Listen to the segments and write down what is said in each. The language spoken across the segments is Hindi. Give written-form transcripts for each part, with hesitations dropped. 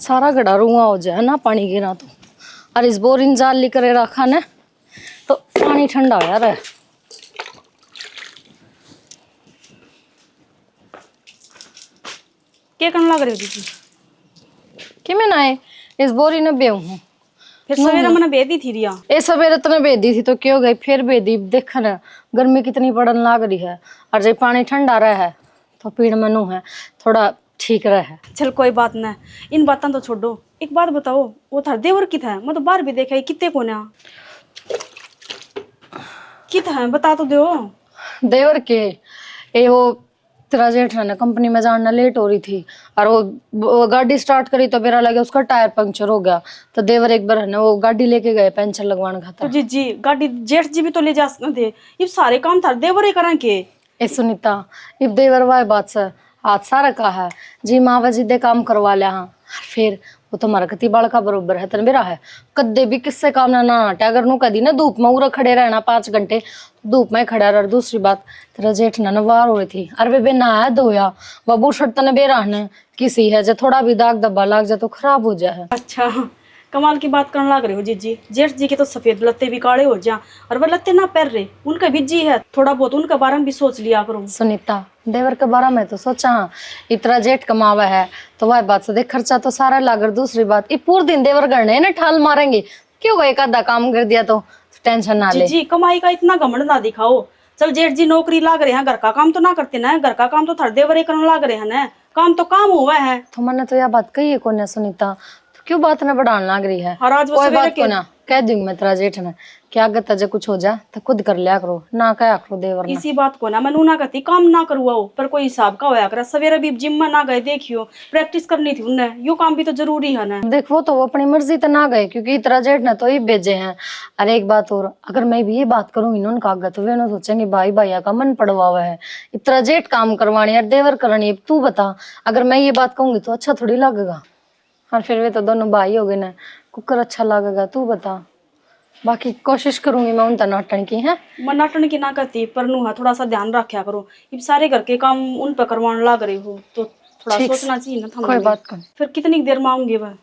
सारा गड़ा रुआ हो जाए ना पानी गिरा तो। और इस बोरिंग जाल लेकर रखा ना तो पानी ठंडा हो यार। क्या करने लग रहे हो दीदी? कि मैं ना इस बोरी ने बेहू हूँ। फिर सवेरे मैंने बेदी थी रिया। ए सवेरे तो बेदी थी तो क्यों गई फिर बेदी। देख ना गर्मी कितनी पड़न लग रही है और जब पानी ठंडा रहा है तो पीड़ मनु है थोड़ा ठीक रहा। चल कोई बात ना, इन बातों तो छोड़ो। एक बात बताओ, वो थार देवर कित है? मैं तो बाहर भी देखा है, कितने को ना कित है बता तो दो। देवर के ए वो तेरा जेठ है ना कंपनी में जाना लेट हो रही थी और वो गाड़ी स्टार्ट करी तो मेरा लगे उसका टायर पंक्चर हो गया तो देवर एक बार है ना वो गाड़ी लेके गए पंचर लगवाने तो खातर। जी गाड़ी जेठ जी भी तो ले जा सकते, ये सारे काम थार देवर ही करें के। ए सुनीता इब देवर वाह बात से आज सारा कहा है जी माँ जी दे काम करवा लिया हाँ फिर वो तो हमारा कति बालका बरोबर है तन मेरा है कद्दे भी किससे काम ना नाटे अगर नु कदी ना धूप में उरा खड़े रहना 5 घंटे धूप में खड़ा रह। दूसरी बात तेरा जेठ ना वार हो रही थी अरे वे नहाया धोया वह बुशर्ट तने बेरा है किसी है जो थोड़ा भी दाग धब्बा लाग जाए तो खराब हो जाए। अच्छा कमाल की बात करने लग रहे हो जीजी। जेठ जी के तो सफेद लत्ते भी काले हो जा और वह लत्ते ना पहन रहे, उनका भी जी है, थोड़ा बहुत उनके बारे में भी सोच लिया करो। सुनीता देवर के बारे में तो सोचा हाँ इतना जेठ कमावा है तो वह बात से देख खर्चा तो सारा लागर। दूसरी बात ये पूरे दिन देवर गढ़ने ना ठाल मारेंगे क्यों एक आधा काम कर दिया तो टेंशन ना ले। जी कमाई का इतना घमंड ना दिखाओ। चल जेठ जी नौकरी लाग रहे हैं, घर का काम तो ना करते ना, घर का काम तो थर देवर ही करने लाग रहे हैं ना, काम तो काम हुआ है। तो मैंने तो यह बात कही है कौन सुनीता तो क्यों बात ना बढ़ाने लग रही है। और आज वो कोई सवेरे बात को ना कह दूंगी मैं तेरा जेठ ने क्या अगर तजे कुछ हो जाए तो खुद कर लिया करो ना क्या करो देवर ने। इसी बात को ना मैं ना कहती काम ना करवाओ पर कोई हिसाब का होया करे। सवेरे भी जिम में ना गए, देखियो प्रैक्टिस करनी थी उन्हें, यो काम भी तो जरूरी है ना। देख वो तो वो अपनी मर्जी तो ना गए क्योंकि तेरा जेठ ने तो ही भेजे हैं। अरे एक बात और अगर मैं भी ये बात करूंगी ना उनका आगे तो वे ना सोचेंगे भाई भैया का मन पड़वा हुआ है इतना जेठ काम करवानी और देवर करनी। तू बता अगर मैं ये बात कहूंगी तो अच्छा थोड़ी लगेगा और फिर वे तो दोनों भाई हो गए ना कुकर अच्छा लगेगा। तू बता बाकी कोशिश करूंगी मैं उन नाटन की है। मैं नाटन की ना करती पर नु है थोड़ा सा ध्यान रखा करो। ये सारे घर के काम उन पर करवाने लग रहे हो तो थोड़ा सोचना चाहिए ना था। कोई बात कर फिर कितनी देर में आऊंगी वह?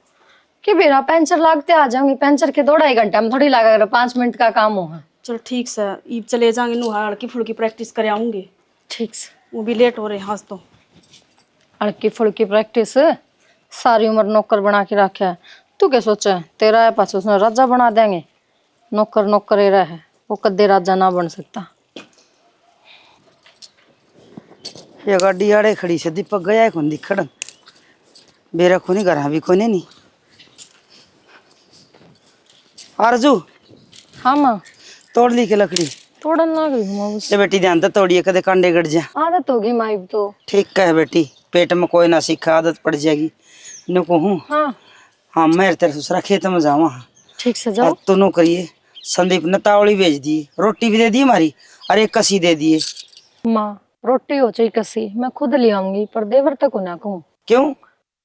कि बेरा पेंचर लागते आ जाऊंगी पेंचर के 2-2.5 घंटा में थोड़ी लगेगा 5 मिनट का काम हो। चल ठीक से ईब चले जाएंगे नु हल्की फुल्की प्रैक्टिस करे आऊंगी। ठीक से वो भी लेट हो रहे हैं आज तो। हल्की फुल्की प्रैक्टिस सारी उम्र नौकर बना के रखा है। तू क्या सोचा तेरा है पास उसने राजा बना देंगे। नौकर नौकर ही रहे वो कदे राजा ना बन सकता। ये गाड़ी आड़े खड़ी से दीपक गया कौन दिखड़ बेरा खूनी घर भी खूने नहीं। आरजू हाँ माँ तोड़ ली के लकड़ी तोड़न ना गई हूँ ले बेटी ध्यान तो तोड़िए कदे कांडे गड़ जा। आदत होगी माई तो। ठीक है बेटी पेट में कोई ना सीखा आदत पड़ जाएगी नु कहूँ। हाँ हाँ मैं तेरे दूसरा खेत में जावा ठीक से जाओ। तो नो करिए संदीप ने तावड़ी भेज दी रोटी भी दे दी हमारी और एक कसी दे दिए। माँ रोटी हो चाहिए कसी मैं खुद ले आऊंगी पर देवर तक को ना कहूँ। क्यों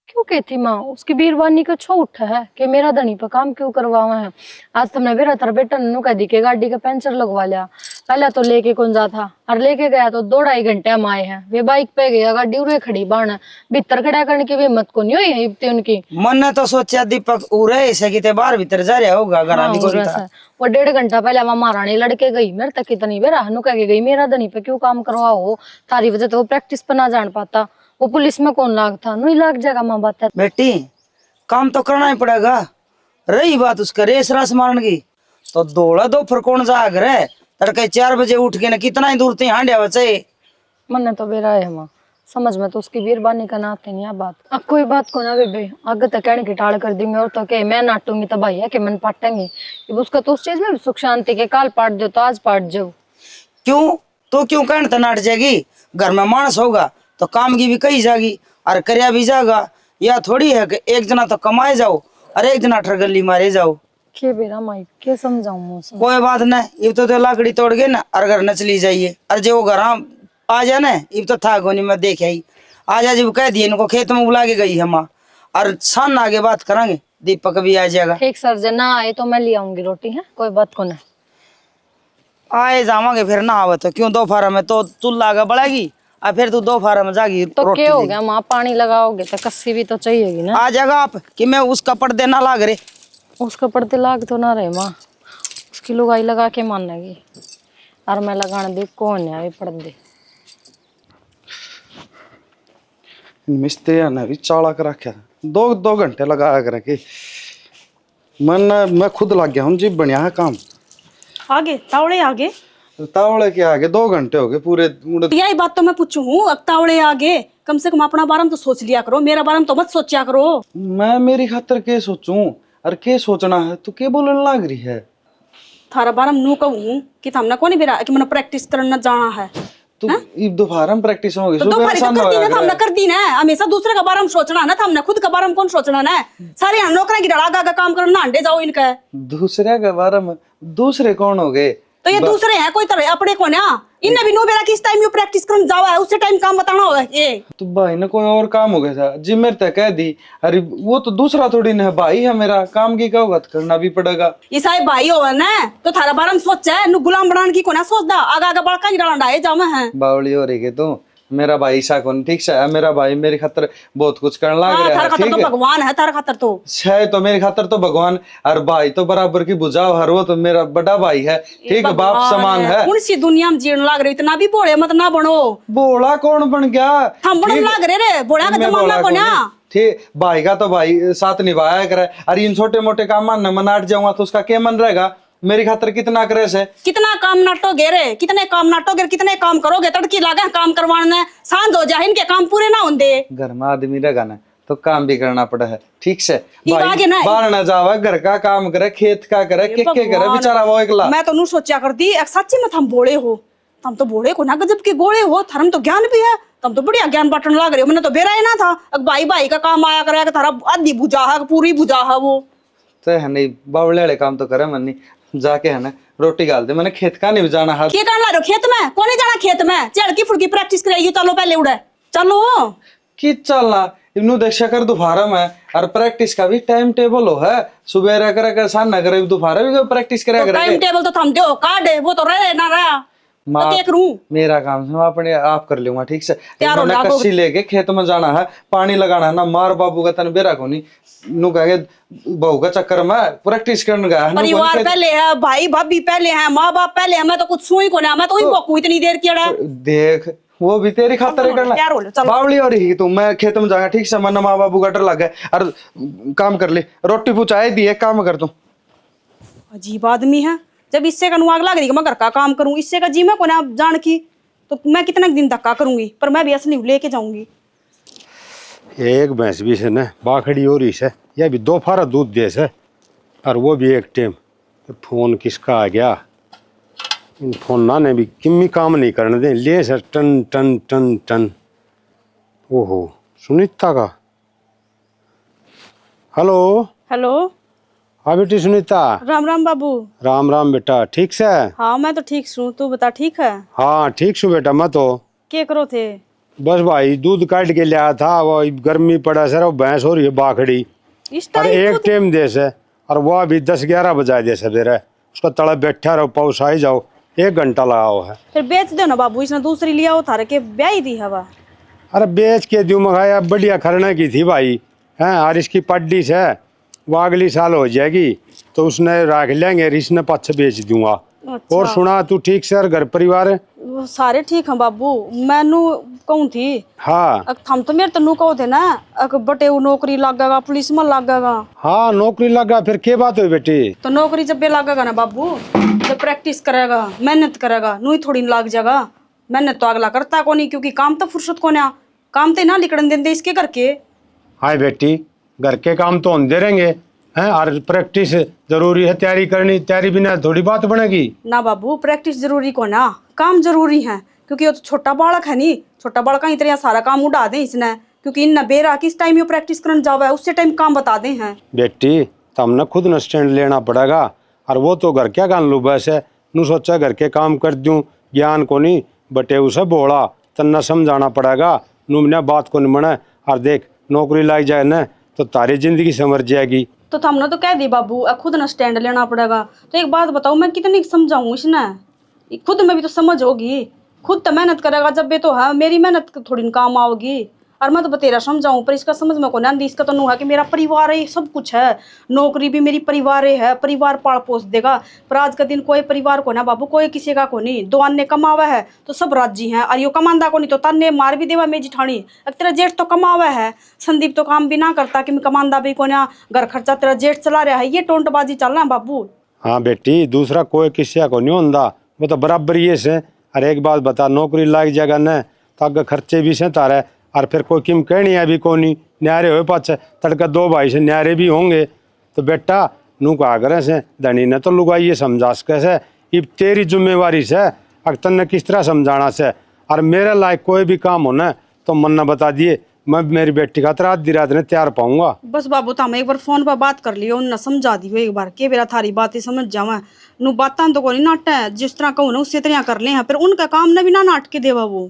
क्यों कहती माँ उसकी बीरबानी का छो उठा है कि मेरा धनी पर काम क्यों करवावा है। आज तुमने मेरा तर बेटा नन्नू कह दी के गाड़ी का पंचर लगवा लिया। पहले तो लेके कौन जा था और लेके गया तो 2-2.5 घंटे हम आए हैं। वे बाइक पे गया गाड़ी उरे खड़ी बाण भीतर खड़ा करने की हिम्मत को नहीं हुई है इतनी उनकी। मन ने तो सोचा दीपक उरे ऐसे कि बाहर भीतर जा रहा होगा घर भी कोई था। वो 1.5 घंटा पहले वहां महारानी लड़के गई मेरे तक कितनी बेरा हनु कह के गई मेरा धनी पे क्यों काम करवाओ तारी वजह तो वो प्रैक्टिस पे ना जान पाता। वो पुलिस में कौन लाग था नहीं लाग जाएगा माँ बात है। बेटी काम तो करना ही पड़ेगा। रही बात उसका रेस रास मारने की तो दौड़ा दो फिर कौन जाग रहे तड़के 4 बजे उठ के ना कितना ही दूर थी हांडिया बचे। मन तो बेरा है माँ समझ में तो उसकी बीरबानी का नाते नहीं है बात। अब कोई बात को ना बेबे आगे तक कहने की टाल कर देंगे और तो क्या मैं नाटूंगी तो भाई है कि मन पाटेंगे उसका तो उस चीज में भी सुख शांति के काल पाट दो तो आज पाट जाओ। क्यों तो क्यों कहने तो नाट जाएगी घर में मानस होगा तो काम की भी कही जाएगी और करया भी जाएगा। या थोड़ी है कि एक जना तो कमाए जाओ और एक जना ठरगली मारे जाओ। के बेरा माई के समझाऊं कोई बात नहीं ये तो लाकड़ी तोड़ गए ना और घर न चली जाइए और जो घर आ जाए ना ये तो था गोनी में देखे ही आ जा जब कह दिए इनको खेत में बुला के गई हम और शान आगे बात करेंगे दीपक भी आ जाएगा। ठीक सर जे ना आए तो मैं ले आऊंगी रोटी है कोई बात को ना आए जावांगे फिर ना आवे तो क्यों दोपहर में तो चूल्हा आगे बढ़ेगी अब फिर तू 2 फार्म जागी तो रोटी क्या हो देगी। गया माँ, पानी लगाओगे तो कस्सी भी तो चाहिएगी ना। आ जाएगा आप कि मैं उसका पर्दे ना लाग रे। उसका पड़ते लाग तो ना रहे माँ, उसकी लुगाई लगा के मानेगी और मैं लगाने दी कौन है अभी पर्दे। मिस्त्री ने भी चाला कर रखा 2 घंटे लगाया कर के मैं खुद लग गया हूँ जी बढ़िया है काम। आगे तावड़े आगे तावड़े के आगे 2 घंटे हो गए पूरे यही बात तो मैं पूछू हूँ। अब तावड़े आगे कम से कम अपना बारे में तो सोच लिया करो, मेरा बारे में तो मत सोचा करो। मैं मेरी खातर के सोचूं और के सोचना है तू के बोलने लग रही है। थारा बारे में नू कहूँ कि हमने कौन बेरा कि मैंने प्रैक्टिस करना जाना है। तू इब दोपहर में प्रैक्टिस होगी तो दोपहर तो कर दी ना, हमने कर दी ना। हमेशा दूसरे का बारे में सोचना है ना, हमने खुद का बारे में कौन सोचना ना। सारे यहाँ नौकरा की डड़ा का काम करना, अंडे जाओ इनका। दूसरे के बारे में दूसरे कौन हो गए तो ये दूसरे हैं कोई तरह अपने को ना। इन्हें भी नो बेरा किस टाइम यू प्रैक्टिस करने जावा है, उसी टाइम काम बताना होगा ये। तो भाई ने कोई और काम हो गया था जी मेरे तक कह दी। अरे वो तो दूसरा थोड़ी ना है, भाई है मेरा, काम की क्या होगा तो करना भी पड़ेगा। ईसाई भाई हो ना तो थारा बारे में सोचा है, नु गुलाम बनाने की को ना सोचदा। आगा आगा बड़का ही डाला है जावा है। बावली हो रही है तू, मेरा भाई ईसा कौन ठीक से है, मेरा भाई मेरी खातर बहुत कुछ करने लग हाँ, रहा थारा है खातर ठीक तो है। भगवान है, थारा खातर तो है तो मेरी खातर तो भगवान और भाई तो बराबर की बुझाव हर वो तो मेरा बड़ा भाई है ठीक है, बाप समान है। कौन सी दुनिया में जीने लग रही, इतना भी बोले मत ना बनो। बोला कौन बन गया हम बड़न लग रहे रे, बोला का मैं जमाना बोला को कौन ना। है? ठीक भाई का तो भाई साथ निभाया करे। अरे इन छोटे मोटे काम में मनाट जाऊंगा तो उसका क्या मन रहेगा। मेरी खातर कितना करे से कितना काम नाटोगे रे, कितने काम नाटोगे, कितने काम करोगे। तड़की लागे काम करवाने, सांझ हो जाए इनके काम पूरे ना होंदे। घर में आदमी रहेगा ना तो काम भी करना पड़ा है ठीक से। ये आगे ना बाहर ना जावा, घर का काम करे, खेत का करे, के करे बेचारा वो एकला। मैं तो नू सोचा करती एक सच्ची में हम बोले हो, तुम तो बोले को ना गजब के गोले हो। थरम तो ज्ञान भी है, तुम तो बढ़िया ज्ञान बांटने लग रहे हो। मैंने तो बेरा ही ना था अब भाई भाई का काम आया करेगा, थारा आधी बुझा है पूरी बुझा है वो तो है नहीं बावले वाले काम तो करे मन्नी जाके है ना रोटी गाल दे। मैंने खेत का नहीं जाना हाथ क्या करना रहो खेत में, कौन जाना खेत में। चढ़की फुड़की प्रैक्टिस करेगी, चलो पहले उड़े चलो। की चलना इन्नू देखा कर दोपहर में और प्रैक्टिस का भी टाइम टेबल हो है। सुबह रह कर शाम ना करे दोपहर भी प्रैक्टिस करे करे। टाइम टेबल तो थम दो कार्ड है, वो तो रहे ना रहा माँ तो क्या करूं। मेरा काम है मैं अपने आप कर लूंगा ठीक से। तैयार हो मैंने जाओ। कस्सी लेके खेत में जाना है, पानी लगाना है ना। मार बाबू का तन बेरा को नहीं नू कहे बहू का चक्कर में प्रैक्टिस करने गया है। परिवार पहले है, भाई भाभी पहले है, माँ बाप पहले है। मैं तो कुछ सुई को ना, मैं तो इनको इतनी देर किया देख वो भी तेरी खातर ही करना। तैयार हो लो, चलो। बावली हो रही तू, मैं खेत में जाऊंगा ठीक से। मन माँ बाबू का डर लग गया और काम कर ले, रोटी पूछाए दिए काम कर तू। अजीब आदमी है, जब इससे का नुआग लग रही कि मैं घर का काम करूं, इससे का जी मैं को ना जान की तो मैं कितना दिन धक्का करूंगी। पर मैं भी असली लेके जाऊंगी। एक भैंस भी से न बाखड़ी हो रही से, यह भी 2 फारा दूध दे से और वो भी एक टाइम। फोन किसका आ गया, इन फोन ना ने भी किम्मी काम नहीं करने दे ले सर टन टन टन टन। ओहो सुनीता का। हेलो हेलो, हाँ बेटी सुनीता। राम राम बाबू। राम राम बेटा, ठीक से? हाँ मैं तो ठीक हूँ, तू बता ठीक है। हाँ ठीक छू बेटा। मैं तो क्या करो थे। बस भाई दूध काट के लिया था, वो गर्मी पड़ा सर, वो भैंस हो रही है बाखड़ी इस और टाइम एक टाइम दे से और वो अभी 10-11 बजा दे सवेरे। उसका तड़ा बैठा रहो, पौस आई जाओ, 1 घंटा लगाओ है। फिर बेच दो ना बाबू, इसने दूसरी लिया हो थारे के ब्याह दी हवा। अरे बेच के दूँ मगाया, बढ़िया खरने की थी भाई हैं। और इसकी पड्डी से वो अगली साल हो जाएगी तो उसने रख लेंगे, इसने पाछे बेच दूंगा। अच्छा। और सुना तू ठीक से, और घर परिवार? वो सारे ठीक हैं बाबू। मैनू कहूँ थी हाँ हम तो मेरे तनु कहो थे ना बटे वो नौकरी लगेगा, पुलिस में लगेगा। हाँ नौकरी लगा, फिर क्या बात हुई बेटी? तो नौकरी जब भी लगेगा ना बाबू, जब प्रैक्टिस करेगा, मेहनत करेगा, नू ही थोड़ी लग जाएगा। मेहनत तो अगला करता को नहीं, क्योंकि काम तो फुर्सत को ना, काम तो ना लिखन देंगे इसके करके। हाय बेटी, घर के काम तो होते रहेंगे हैं, और प्रैक्टिस जरूरी है, तैयारी करनी, तैयारी बिना थोड़ी बात बनेगी ना बाबू। प्रैक्टिस जरूरी को ना, काम जरूरी है, क्योंकि वो तो छोटा बालक है नहीं। छोटा बालक ही तरह सारा काम उड़ा दे इसने, क्योंकि इन बेरा किस टाइम ये प्रैक्टिस करने जावा है, उससे टाइम काम बता दे हैं। बेटी तो हमने खुद न स्टैंड लेना पड़ेगा। और वो तो घर क्या गान लू बस है, नू सोचा घर के काम कर दूं, ज्ञान को नहीं बटे उसे बोला तन्ना समझाना पड़ेगा। नू ने बात को नहीं मने। और देख नौकरी लग जाए न तो तारी जिंदगी समझ जाएगी। तो हमने तो कह दी बाबू, अब खुद ना स्टैंड लेना पड़ेगा। तो एक बात बताओ, मैं कितनी समझाऊं इसने, खुद में भी तो समझ होगी। खुद तो मेहनत करेगा जब भी तो है, मेरी मेहनत थोड़ी न काम आओगी। और मैं तो बतेरा समझाऊं पर इसका समझ में को ना आंदी। इसका तो नू है कि मेरा परिवार है, सब कुछ है, नौकरी भी मेरी परिवार है, परिवार पाल पोस देगा। पर आज का दिन कोई परिवार को ना बाबू, कोई किसी का को नहीं। दो अन्य कमावा है तो सब राजी हैं, और यो कमांदा को नहीं तो ताने मार भी देवा मेरी ठाणी। अब तेरा जेठ तो कमावा है, संदीप तो काम भी ना करता कि मैं कमांदा भी को ना, घर खर्चा तेरा जेठ चला रहा है। ये टोंटबाजी चल रहा है बाबू। हाँ बेटी, दूसरा कोई किसी को नहीं होता, वो तो बराबर ये से। अरे एक बात बता, नौकरी लाग जाएगा न तो आगे खर्चे भी से तारे, और फिर कोई किम कहनी है भी को नहीं न्यारे हो पाचे तड़का 2 भाई से न्यारे भी होंगे। तो बेटा नू का आग्रह से धनी ने तो लुगाई ये समझा कैसे, ये तेरी जिम्मेवारी से अक्तर ने किस तरह समझाना से। और मेरे लायक कोई भी काम हो न तो मन न बता दिए, मैं मेरी बेटी का रात दी रात ने तैयार पाऊंगा। बस बाबू तो हम एक बार फोन पर बात कर लियो, उन्हें समझा दियो एक बार के बेरा थारी बातें समझ जावा। नू बातां तो को नहीं नाटे, जिस तरह कहूँ ना उससे तरह कर ले, फिर उनका काम ने भी ना नाट के देवा वो।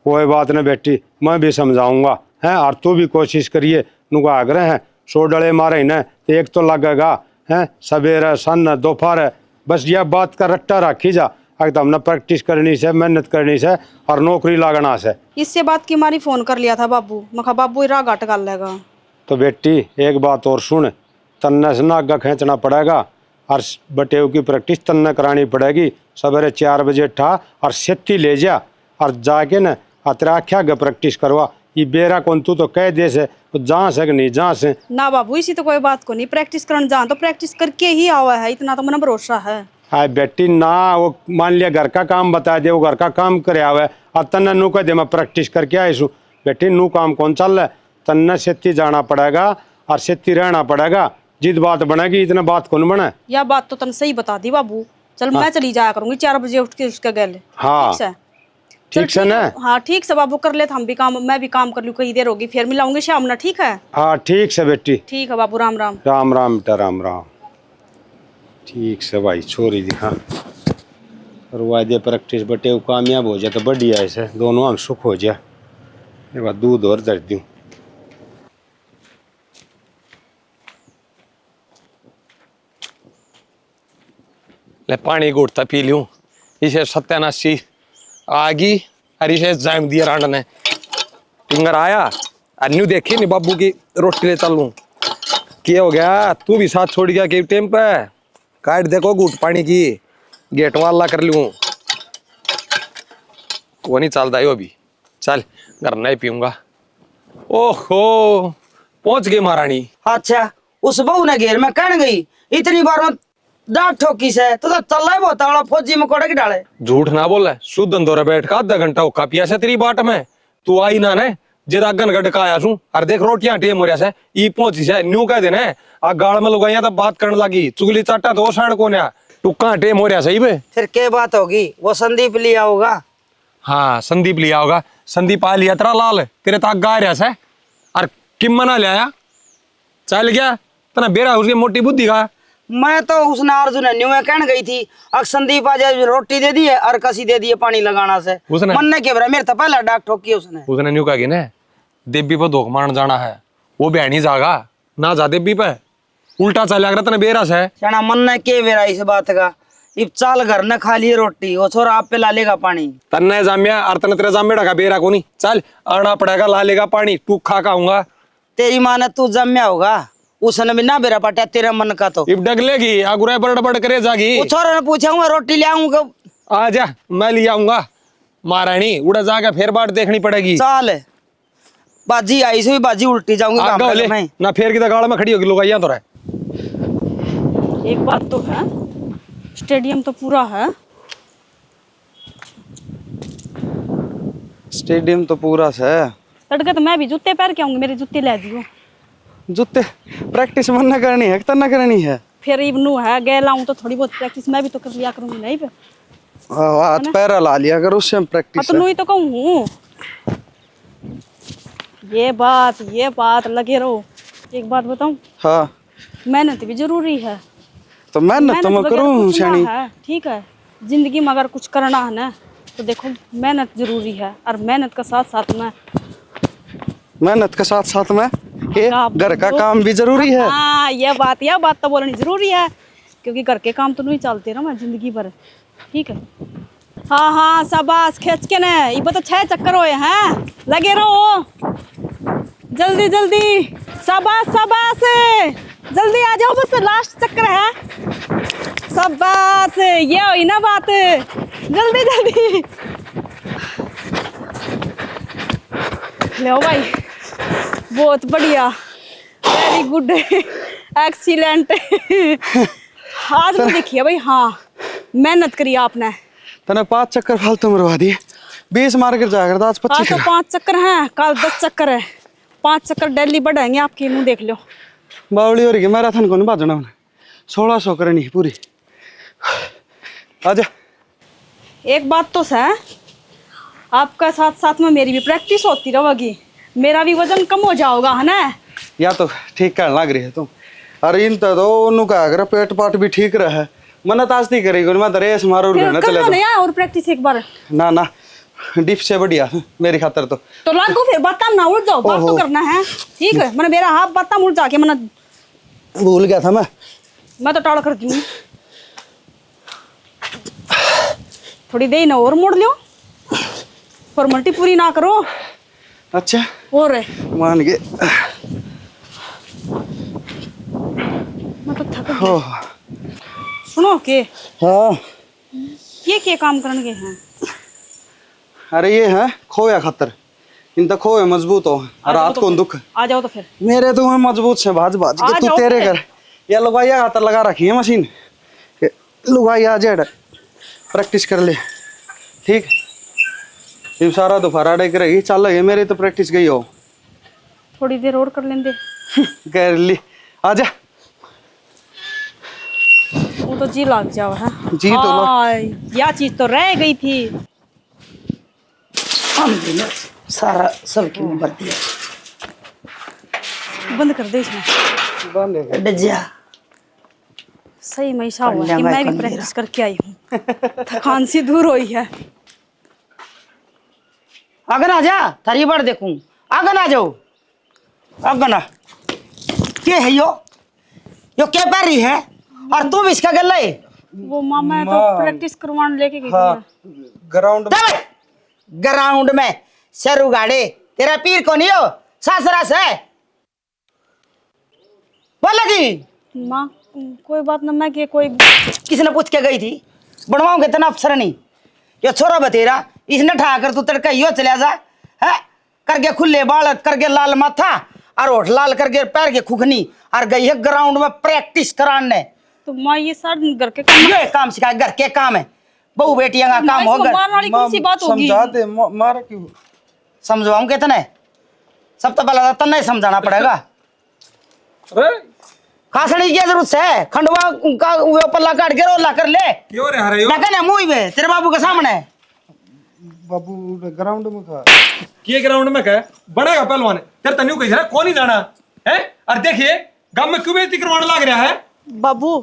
कोई बात न बेटी, मैं भी समझाऊंगा है। और तू भी कोशिश करिए, नुका आग्रह है 100 डले मारे न तो एक तो लगेगा है, सवेरे सन दोपहर, बस यह बात का रट्टा रखी जा। अगर हमने प्रैक्टिस करनी से, मेहनत करनी से और नौकरी लागना से। इससे बात की मारी फोन कर लिया था बाबू, मैं कहा बाबू राग घाट कर लेगा। तो बेटी एक बात और सुन, तन्ने से नागा खींचना पड़ेगा और बटेव की प्रैक्टिस तन्ने करानी पड़ेगी। सवेरे 4 बजे ठा और सेती ले जा और जाके न तेरा आख्या ग प्रैक्टिस करवा। ये बेरा कौन तू तो कह दे से तो जहाँ से नहीं जहाँ से ना बाबू, इसी तो कोई बात को नहीं, प्रैक्टिस करने जा तो प्रैक्टिस करके ही आवा है, इतना तो मैंने भरोसा है। हाय बेटी ना, वो मान लिया घर का काम बता दे, वो घर का काम करे आवे और तन्ने नू कह दे मैं प्रैक्टिस करके आई सू। बेटी नू काम कौन चल रहा है, तन्ने सेती जाना पड़ेगा और सेती रहना पड़ेगा। जिद बात बनेगी इतना बात कौन बने। यह बात तो तन सही बता दी बाबू। चल मैं चली जाया करूंगी 4 बजे उठ के उसके गले। हाँ ठीक से ना। हाँ ठीक से बाबू, कर ले हम भी काम, मैं भी काम कर लूँ, कई देर होगी, फिर मिलाऊंगी शाम ना। ठीक है, हाँ ठीक से बेटी। ठीक है बाबू, राम राम। राम राम बेटा, राम राम। ठीक से भाई, छोरी दिखा और वादे प्रैक्टिस बटे कामयाब हो जाए तो बढ़िया, ऐसे दोनों हम सुख हो जाए। ये बात दूध और दर्द दूँ। ले पानी घुटता पी लूं, इसे सत्यानाशी आगी अरे इसे जाम दिया रांड ने टिंगर आया अन्यू देखी नहीं बाबू की रोटी ले चलूं। क्या हो गया, तू भी साथ छोड़ गया के टाइम पे, काट देखो घुट पानी की, गेट वाला कर लूं। वो नहीं चलता है अभी, चल घर नहीं पीऊंगा। ओहो पहुंच गई महारानी। अच्छा उस बहू ने घेर में कहन गई इतनी बार में डांट ठोकी से तो चल रहा है बहुत तावड़ा फौजी में कोड़े के डाले। झूठ ना बोले, शुद्ध अंदर बैठ का आधा घंटा हुक्का पिया से तेरी बाट में, तू आई ना ने जेदा गन गड का आया सू। और देख रोटियां टेम हो रहा से ई पहुंची से न्यू कह देने आ गाल में लगाइया तो बात करने लगी, चुगली चाटा तो साइड को ना टुक्का टेम हो रहा सही बे। फिर क्या बात होगी, वो संदीप लिया होगा। हाँ संदीप लिया होगा, संदीप आ लिया तेरा लाल तेरे तक गा रहा से और किम मना लिया चल गया तना बेरा उसकी मोटी बुद्धि का। मैं तो उसने अर्जुन न्यू में कहन गई थी अक संदीप आ जाए रोटी दे दी है और कसी दे दिए पानी लगाना से। उसने मन ने क्या बरा, मेरे तो पहला डाक ठोकी उसने न्यू कहा कि ने देवी पर धोख मारन जाना है, वो बहनी जागा ना जा देवी पे, उल्टा चल आकर तना बेरा से शाना मन ने के बेरा इस बात का। इब चाल घर ने खा लिए रोटी, वो छोरा आप पे ला लेगा पानी। तन्ने जामिया और तने तेरे जामेड़ा का बेरा को नहीं, चल आना पड़ेगा ला लेगा पानी, तू खा खाऊंगा। तेरी माँ ने तू जम्या होगा, उसने भी ना बेरा पटा तेरे मन का तो। इब डगलेगी आगुरा बड़ करे जागी। वो छोरा ने पूछा मैं रोटी ले आऊंगा। आ जा मैं ले आऊंगा महारानी, उड़ा जाके फिर बाट देखनी पड़ेगी। चाल बाजी आई से बाजी उल्टी जाऊंगी काम करने में। ना फिर की गाड़ में खड़ी होगी लोग यहाँ तो रहे। एक बात तो है, स्टेडियम तो पूरा है। स्टेडियम तो पूरा है। तड़के तो मैं भी जूते पहन के आऊंगी, मेरे जूते ले दियो। जूते प्रैक्टिस मन न करनी है तना करनी है। फिर इबनू है गए लाऊं तो थोड़ी बहुत प्रैक्टिस मैं भी तो कर लिया करूंगी नहीं पे। हाथ पैरा ला लिया कर, उससे प्रैक्टिस तो ही तो कहूँ। ये बात लगे रहो। एक बात बताऊं, हाँ मेहनत भी जरूरी है। तो मेहनत तो मैं वगैरह करूँ कुछ ना शानी। है, ठीक है। जिंदगी में अगर कुछ करना है ना तो देखो मेहनत जरूरी है, और मेहनत का साथ साथ में मेहनत के साथ साथ में ये घर का काम भी जरूरी है। हाँ यह बात तो बोलनी जरूरी है, क्योंकि घर के काम तो नहीं चलते ना मैं जिंदगी भर, ठीक है। हाँ हाँ शाबाश खींच के ना ये तो 6 चक्कर हुए हैं लगे रहो जल्दी जल्दी शाबाश शाबाश जल्दी आ जाओ बस लास्ट चक्कर है शाबाश ये हुई ना बात जल्दी जल्दी लो भाई बहुत बढ़िया वेरी गुड एक्सीलेंट आज में देखिए भाई हाँ मेहनत करी आपने तने 5 चक्कर फालतू मरवा दिए 20 मार कर जाकर आज 25 आज तो 5 चक्कर हैं कल 10 चक्कर है 5 चक्कर डेली बढ़ाएंगे आपकी मुंह देख लो बावली हो रही है मैराथन को नहीं भाजना मैंने 1600 करनी पूरी आजा एक बात तो है आपका साथ साथ में मेरी भी प्रैक्टिस होती रहेगी मेरा भी वजन कम हो जाओगा है ना या तो ठीक कहने लग रही है तुम अरे इन तो उन्होंने कहा कर पेट पाट भी ठीक रहा मन्नत आज नहीं करेगी मैं तो रेस मारो फिर रहना कर चले लो तो ना यार और प्रैक्टिस एक बार ना ना डिप से बढ़िया मेरी खातर तो लागो फिर बात ना उड़ जाओ बात तो ओहो। करना है ठीक है मैंने मेरा हाथ बात उड़ जाके मैंने भूल गया था मैं तो टाड़ करती हूँ थोड़ी देर ना और मोड़ लियो फॉर्मेलिटी पूरी ना करो अच्छा और मान गए मैं तो थक हो सुनो के हाँ ये क्या काम करने गए हैं अरे ये है खोया खातर इन तो खोए मजबूत हो और रात को दुख आ जाओ तो फिर मेरे तो हैं मजबूत से भाज भाज आ के तू जाओ तेरे फिर। घर या लुगाइया खातर लगा रखी है मशीन लुगाइया जेड प्रैक्टिस कर ले ठीक ये सारा दोपहर डेक रहेगी चल लगे मेरी तो प्रैक्टिस गई हो थोड़ी देर और कर लेंगे कर ली आजा वो तो जी लग जाओ है जी तो लग- हाँ, या चीज तो रह गई थी सारा सबकी में भर दिया बंद कर दे इसमें डजिया सही में ऐसा हुआ कन्या कि भाई मैं भी कन्या। प्रैक्टिस करके आई हूँ थकान सी दूर हुई है अगन आ जा थारी बार देखूं अगन आ जाओ अगन आ क्या है यो क्या कर रही है और तुम इसका गल है वो मामा तो प्रैक्टिस करवाने लेके गई हाँ थी ग्राउंड ग्राउंड में सर उगाड़े तेरा पीर को नहीं हो सासरा से बोला कि मैं। माँ कोई बात ना मैं कि कोई किसने पूछ के गई थी बनवाऊं के तना अफसर नहीं ये छोरा बतेरा इसने ठाकर तू तड़का यो चला जा है करके खुले बाल करके लाल माथा और होठ लाल करके पैर के खुखनी और गई है ग्राउंड में प्रैक्टिस कराने तो माँ ये सारे घर के काम ये काम सिखाए घर के काम है बहू बेटियां का काम इसको होगा मारने वाली कौन सी बात होगी समझा दे मार क्यों समझवाऊं के तने सब तो पहला तने समझाना पड़ेगा अरे खासड़ी की जरूरत है खंडवा का ऊपर ला काट के रोला कर ले क्यों रे हरे ना मुंह में तेरे बाबू के सामने बाबू ग्राउंड में खा ये ग्राउंड में क्या बड़ेगा पहलवान तेरे तन्यू कही रहा कौन ही जाना है और देखिए गांव में क्यों बेइज्जती करवाने लग रहा है बाबू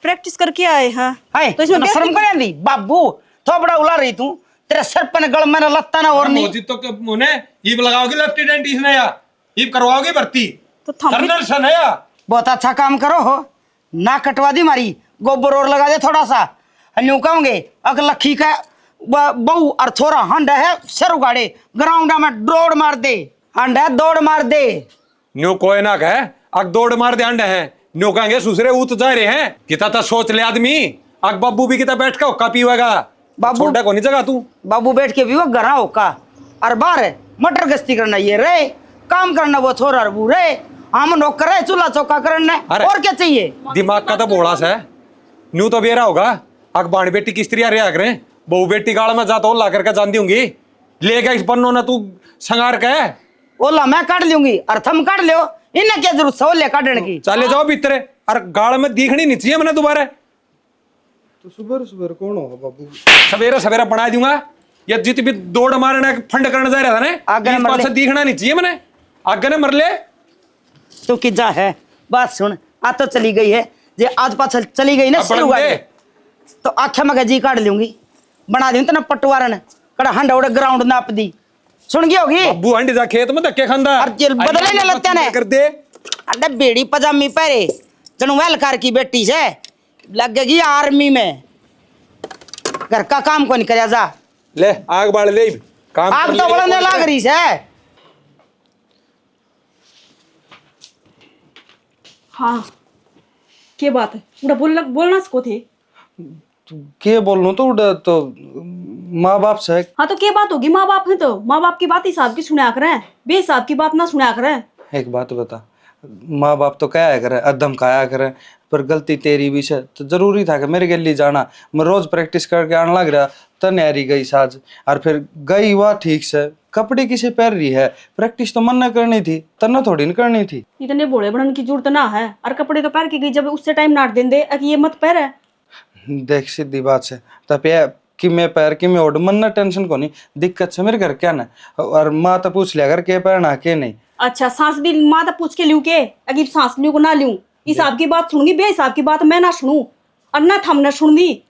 प्रैक्टिस करके आए हैं हाय तो इसमें शर्म करे आंदी बाबू थोपड़ा उला रही तू तेरे सर पर गल में लत्ता ना और नहीं मोजी तो मुने ईब लगाओगे लेफ्टिनेंट इसने या ईब करवाओगे भर्ती तो थम कर्नल सन है या बहुत अच्छा काम करो हो ना कटवा दी मारी गोबर और लगा दे थोड़ा सा न्यू कहोगे अगर लखी का बहू और थोड़ा हंड है सर उगाड़े ग्राउंड में दौड़ मार दे हंड है दौड़ मार दे न्यू कोई ना कहे अग दौड़ मार दे अंडे हैं न्यू कहेंगे दूसरे ऊत जा रहे हैं किता था सोच ले आदमी अग बब्बू भी किता बैठ का हुक्का पीवेगा बाबू- छोटा को नहीं जगह तू बाबू बैठ के भी वो गरा होका और बाहर मटर गश्ती करना ये रे काम करना वो छोरा और बू रे हम नौकर है चूल्हा चौका करना अरे। और क्या चाहिए दिमाग का तो बोला सा है न्यू तो बेरा होगा अग बाण बेटी की स्त्री रे आगरे बहु बेटी गाड़ में जा तो ला करके जानती होंगी ले गया इस पन्नों ना तू संगार के ओला मैं काट लूंगी और थम काट लियो इन्हें क्या जरूरत है ओले काटने की चले जाओ भीतरे और गाड़ में दिखनी नहीं चाहिए मैंने दोबारा तो सुबह सुबह कौन होगा बाबू सवेरे सवेरे बना दूंगा ये जित भी दौड़ मारने फंड करने जा रहा था ने आगे इस मर बात ले। से दिखना नहीं चाहिए मैंने आगे ने मर ले तो कि जा है बात सुन आ तो चली गई है जे आज पाछल चली गई ना अब शुरू बढ़ दे। तो आख्या मगे जी काट लूंगी बना दूं तना पटवारन कड़ा हंड उड़े ग्राउंड नाप दी सुन गई होगी अब्बू हंडी जा खेत में धक्के खांदा और जेल बदले ले लगते ने कर दे अड्डे बेड़ी पजामी पहरे जनू वेलकार की बेटी से लगेगी आर्मी में घर का काम को नहीं करया जा। ले आग बाल ले काम आग कर तो ले, बढ़ने कौन लाग करे? रही है। हाँ के बात है उड़ा बोलना सको थे। के बोलूं तो उड़ा तो माँ बाप से। हाँ तो क्या बात होगी, माँ बाप है तो माँ बाप की बात हिसाब की सुना करें, बेहिसाब की बात ना सुना करें। एक बात बता, माँ बाप तो क्या करे, अदम खाया करे, पर गलती तेरी भी है तो जरूरी था कि मेरे गली जाना। मैं रोज प्रैक्टिस करके आने लग रहा, तन यारी गई साज, और फिर गई हुआ ठीक से, कपड़े किसे पहन रही है, प्रैक्टिस तो मन न करनी थी, तना थोड़ी न करनी थी। इतने भोले बनने की जरूरत ना है, और कपड़े तो पहन के गई, जब उससे टाइम नाट दें दे कि ये मत पहरे। देख सीधी बात से तब ये कि मैं पैर की मैं ओढ़, मन ना टेंशन को नहीं, दिक्कत से मेरे घर क्या ना, और माँ तो पूछ लिया अगर के पहना के नहीं। अच्छा सांस भी माँ तो पूछ के लूं के, अगर सांस लूं को ना लूं, हिसाब की बात सुनूंगी, बेहिसाब की बात मैं ना सुनूं, और ना थम ना सुनगी।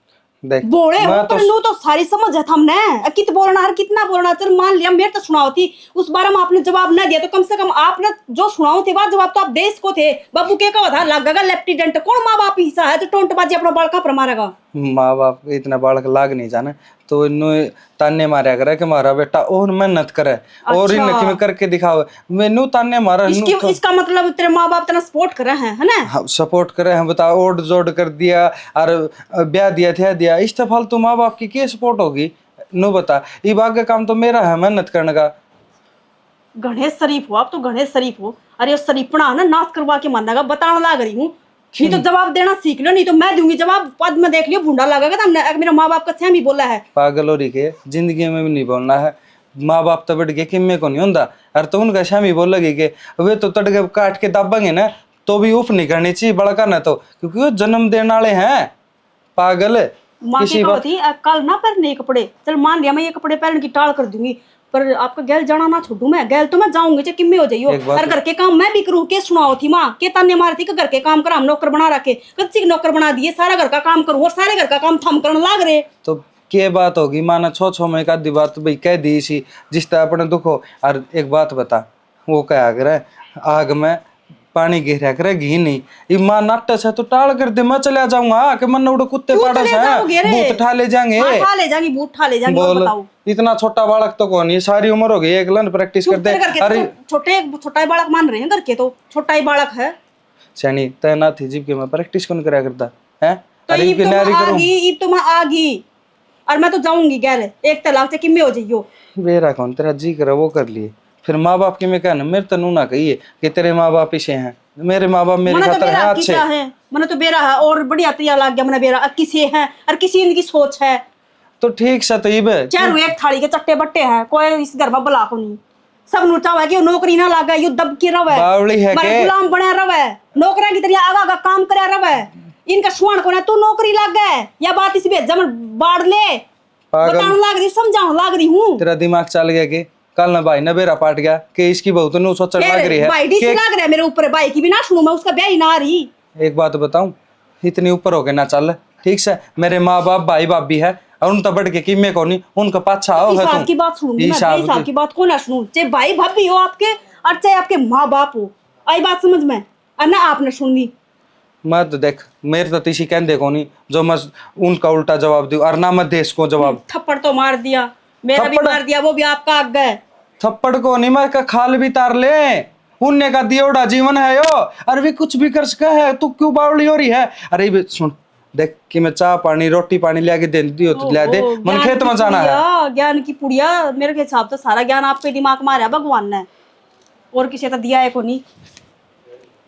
देख बोले हो मैं पर नू तो सारी समझ है थमने, कित बोलना हर कितना बोलना। चल मान लिया मेरे तो सुनाओ थी, उस बारे में आपने जवाब ना दिया तो कम से कम आपने जो सुनाओ थे बात जवाब तो आप देश को थे। बाबू के का था लगेगा लेफ्टिनेंट, कौन माँ बाप हिस्सा है जो टोंट बाजी अपना बालका पर मारेगा। माँ बाप इतना बालक लाग नहीं जाने तो इन्हों ताने मारा करे कि हमारा बेटा और मेहनत करे और इन अच्छा। में करके दिखावे, मैनू ताने मारा इसका मतलब तेरे माँ बाप तेरा सपोर्ट करे हैं, है ना? सपोर्ट करे हैं, बता ओढ़ जोड़ कर दिया और ब्याह दिया थे दिया, इस फालतू माँ बाप की क्या सपोर्ट होगी। नो बता, ये बाग का काम तो मेरा है मेहनत करने का। गणेश शरीफ हो आप तो, गणेश शरीफ हो। अरे उस शरीफपना ना नाश करवा के मानना बताने लाग रही हूँ, नहीं तो जवाब देना सीख लो, नहीं तो मैं दूंगी जवाब। पद में देख लियो भूंडा लगेगा तुमने, मेरा माँ बाप का सेम ही बोला है। पागल हो रही के जिंदगी में भी नहीं बोलना है, माँ बाप तो बढ़ के किम्मे को नहीं होता, और तो उनका शामी बोल लगी के वे तो तड़के काट के दाबेंगे ना तो भी उफ नहीं करनी चाहिए बड़का ना, तो क्योंकि वो जन्म देने वाले हैं। पागल माँ की थी कल ना पहनने कपड़े, चल मान लिया मैं ये कपड़े पहन की टाल कर दूंगी, पर आपका गैल जाना ना छोड़ू मैं, गैल तो मैं जाऊंगी चाहे किम्मे हो जाइयो, और घर के काम मैं भी करूँ। के सुनाओ थी माँ के ताने मारी थी कि घर के काम कर, हम नौकर बना रखे, कच्ची नौकर बना दिए, सारा घर का काम करूँ और सारे घर का काम थम करने लाग रहे। तो क्या बात होगी, माना छो में एक आधी बात भाई कह दी सी जिस तरह अपने दुख हो। और एक बात बता, वो क्या करे आग में पानी गिरा करे घी नहीं, ये माँ नाट्य से तो टाल कर दे, मैं चला जाऊंगा कि मन उड़े कुत्ते पाड़ा से भूत ठा ले जाएंगे। हाँ, ठा ले जाएंगी, बूट ठा ले जाएंगी। और बोल बताओ इतना छोटा बालक तो कौन है, सारी उम्र हो गई एक लन प्रैक्टिस कर दे। अरे छोटा ही बालक मान रहे हैं घर के, तो छोटा ही बालक है सैनी तैना थी जीव के मैं प्रैक्टिस कौन कराया करता है। तो अरे ईब तो मैं आगी, ईब तो मैं आगी, और मैं तो जाऊंगी गैर एक तलाक से किम्मे हो जाइयो। बेरा कौन तेरा जी करे वो कर लिए, फिर माँ बाप की मैं कहना मेरे तनु ना कहिए कि तेरे माँ बाप इसे हैं, मेरे माँ बाप मेरे खातर हैं अच्छे। मैंने तो बेरा है और बढ़िया तैया लग गया, मैंने बेरा किसी है और किसी इनकी सोच है। तो ठीक सतईब है, चारों एक थाली के चट्टे बट्टे हैं, कोई इस घर में बुला को नहीं, सब नु चाहे कि नौकरी ना लागे, यू दब के रवे, बावली है के गुलाम बने रवे, नौकरियां की तरह आगा आगा काम करे रवे, इनका सुन को ना तू नौकरी लागे या बात इस भेजा में बाढ़ ले बताने लाग रही, समझाने लाग रही हूँ। तेरा दिमाग चल गया कि कल ना भाई ना बेरा पाट गया कि इसकी बहुत नु सोचने लग रही है भाई डिस लग रहा है मेरे ऊपर, भाई की भी ना सुनूं मैं, उसका ब्याह ही ना आ रही। एक बात बताऊं, इतनी ऊपर हो गए ना चल ठीक से, मेरे माँ बाप भाई बाप भी है और उन तो बढ़ के किम्मे को नहीं, उनका पाछा आओ है हिसाब की बात सुनूंगी मैं, हिसाब की बात को ना सुनूं, चाहे भाई भाभी हो आपके और चाहे आपके माँ बाप हो, आई बात समझ में, और ना आपने सुननी। मैं तो देख मेरे तो तीसी कहने को नहीं जो मैं उनका उल्टा जवाब दूं, और ना मैं देश को जवाब। थप्पड़ तो मार दिया, मेरा भी मार दिया, वो भी आपका आग गए। थप्पड़ को नहीं मैं का खाल भी तार ले, उनने का दियोड़ा जीवन है यो, अरे भी कुछ भी कर सका है, तू क्यों बावली हो रही है। अरे भी सुन देख कि मैं चाय पानी रोटी पानी ले के दे दियो तो ले दे, मन खेत में जाना है। ज्ञान की पुड़िया, मेरे के हिसाब से सारा ज्ञान आपके दिमाग में आ रहा है भगवान ने, और किसी तो दिया है को नहीं।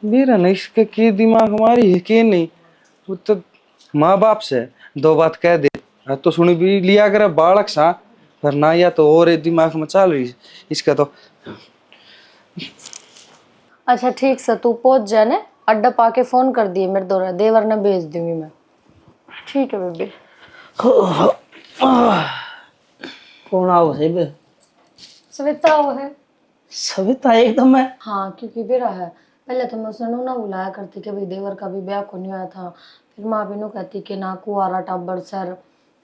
मेरा नहीं इसके की दिमाग हमारी है कि नहीं, वो तो माँ बाप से दो बात कह दे तो सुनी भी लिया करे बालक सा, पर ना या तो और दिमाग में चल रही इसका तो। अच्छा ठीक से तू पहुंच जाने, अड्डा पाके फोन कर दिए मेरे दौरा देवर ने भेज दूंगी मैं। ठीक है बेबी। कौन आओ सेब सविता वो है। सविता एकदम है। हाँ क्योंकि बेरा है, पहले तो मैं उसे ना बुलाया करती कि भाई देवर का भी ब्याह को नहीं आया था, फिर माँ भी नो कहती कि ना कुआरा टाबर सर,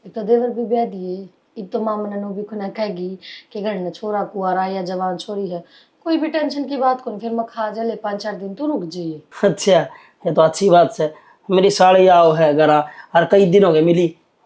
एक तो देवर भी ब्याह दिए, एक तो माँ मन भी खुना कहेगी कि घर में छोरा कुआरा या जवान छोरी है, कोई भी टेंशन की बात को नहीं, फिर मैं खा ले 5-4 दिन तो रुक जाइए। अच्छा ये तो अच्छी बात है, मेरी साड़ी आओ है गरा और कई दिन हो गए मिली,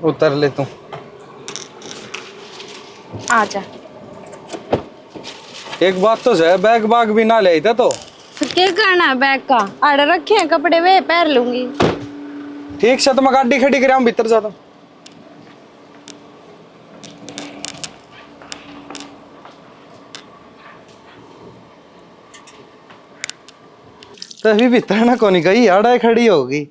उतर ले तू। आजा। एक बात तो है, बैग बाग भी ना ले आई था तो। फिर क्या करना है बैग का? आड़े रखे हैं कपड़े, वे पहन लूंगी। ठीक से, तो मैं गाड़ी खड़ी कर भीतर जाता हूँ। तभी भीतर ना कोनी गई, आड़ा खड़ी होगी।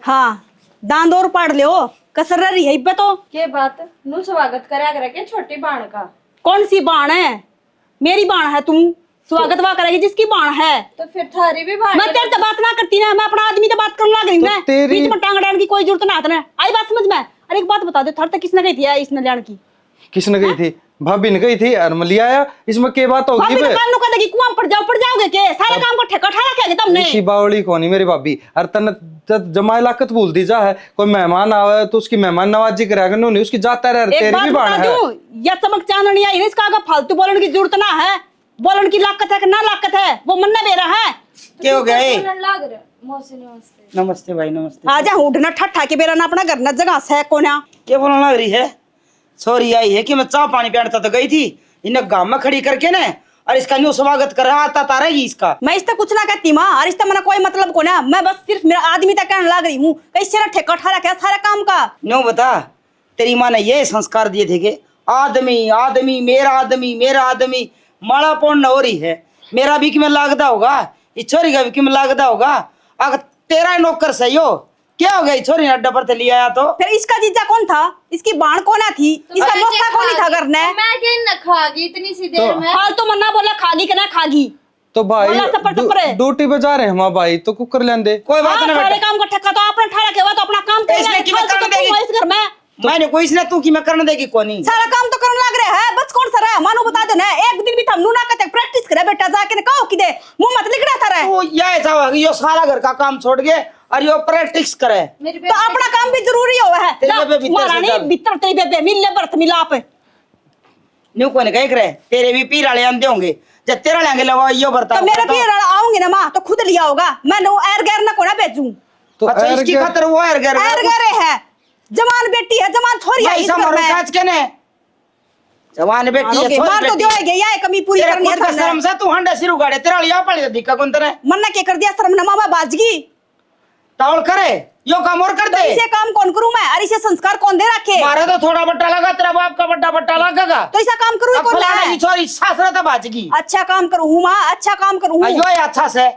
हाँ दांत और पाड़ ले कसर रही है इब्बे तो। के बात नु स्वागत करा करे के छोटी बाण का? कौन सी बाण है? मेरी बाण है, तुम स्वागत वहाँ करेगी जिसकी बाण है। तो फिर थारी भी बाण। मैं तेरे से बात ना करती ना, मैं अपना आदमी से बात करने लग रही हूँ ना। बीच में टांग अड़ाने की कोई जरूरत ना है। आई बात समझ में? अरे एक बात बता दे, थर तक किसने गई थी इसने लेने की? किसने गई थी? भाभी ने गई थी और मलिया आया। इसमें के बात होगी? भाभी तो कान नुका देगी, कुआं पड़ जाओगे के? सारे काम को ठेका ठा रखेगे तुमने। इसी बावली कोनी मेरी भाभी। अरे तन जमाई लाकत भूल दी जा है। कोई मेहमान आवे तो उसकी मेहमान नवाजी करेगा, नहीं उसकी जाता रह। तेरी भी बाण है। या चमक चांदनी आई इसका आगे फालतू बोलने की जरूरत ना है। बोलन की लाकत है कि ना लाकत है वो मन ना बेरा है। क्या हो गया? लाग रहा मौसी नमस्ते। नमस्ते भाई, नमस्ते। आजा उठना ठट्ठा के बेरा ना अपना घर न जगह से कोना। क्या बोलने लग रही है? सॉरी आई है कि मैं चाह पानी पियाता तो गई थी, इन्हें गांव में खड़ी करके ना, और इसका न्यू स्वागत कर रहा आता तारा ही इसका। मैं इससे कुछ ना कहती माँ, और इससे मना कोई मतलब को ना। मैं बस सिर्फ मेरा आदमी तक कहने लग रही हूँ। कैसे ठेका ठा रखा सारा काम का। न्यू बता, तेरी माँ ने ये संस्कार दिए थे कि आदमी आदमी मेरा आदमी मेरा आदमी, माड़ा पौन हो रही है। मेरा भी कि में लागदा होगा, इस छोरी का भी कि में लागदा होगा। अगर तेरा नौकर सही हो, क्या हो गया? छोरी ने अड्डा पर ते लिया तो फिर इसका जीजा कौन था? इसकी बाण कौन थी? इसका मौसा कौन था घर ने? मैं के न खागी इतनी सी देर में। फालतू मन्ना बोला खागी कि ना खागी। तो भाई बोला चप्पर चप्पर। ड्यूटी पे जा रहे हैं हम भाई, तो कुकर लेंदे। कोई बात नहीं सारे बेटा। काम को ठेका तो आपने ठहरा के हुआ तो अपना काम तो इसने कि मैं करने देगी? इस घर में मैंने कोई इसने तू कि मैं करने देगी कोनी। सारा काम तो करने लग रहे हैं। बस कौन सा रहा? मानो बता देना, एक दिन भी थम ना कहते प्रैक्टिस करे बेटा जाके ने कहो कि दे मुंह मत लिख रहा था रे। तो ये ऐसा हुआ कि यो सारा घर का काम छोड़ के और यो प्रैक्टिस करे, तो अपना काम भी जरूरी हो है। तेरे बेबे भीतर से महारानी चल। भीतर तेरी बेबे मिल ले बर्त मिला पे। न्यू कोने कह करे तेरे भी पीर वाले आंदे होंगे, जब तेरा लेंगे लवा यो बर्ता। तो मेरे भी आऊंगे ना माँ तो खुद लिया होगा। मैं नो एर गैर ना कोना भेजूं। तो अच्छा इसकी खातिर वो है घर एर गैरे है, जवान बेटी है, जवान छोरी है। ऐसा मरो काज के ने जवान बेटी है, छोरी मार तो बेटी दियो गया है, कमी पूरी तेरे करनी है खुद का तुमने। शर्म से तू हंडा सिर उगाड़े, तेरा लिया पड़े दिक्का कौन तेरे मन्ना के कर दिया शर्म ना मामा बाजगी। टाउल करे यो काम और कर तो दे। इसे काम कौन करूं मैं? और इसे संस्कार कौन दे रखे? मारे तो थोड़ा बट्टा लगा, तेरा बाप का बट्टा बट्टा लगेगा। तो ऐसा काम करूं अब कौन फलाना है? की छोरी सासरा तो बाजगी। अच्छा काम करूं माँ, अच्छा काम करूं। अयो ये अच्छा से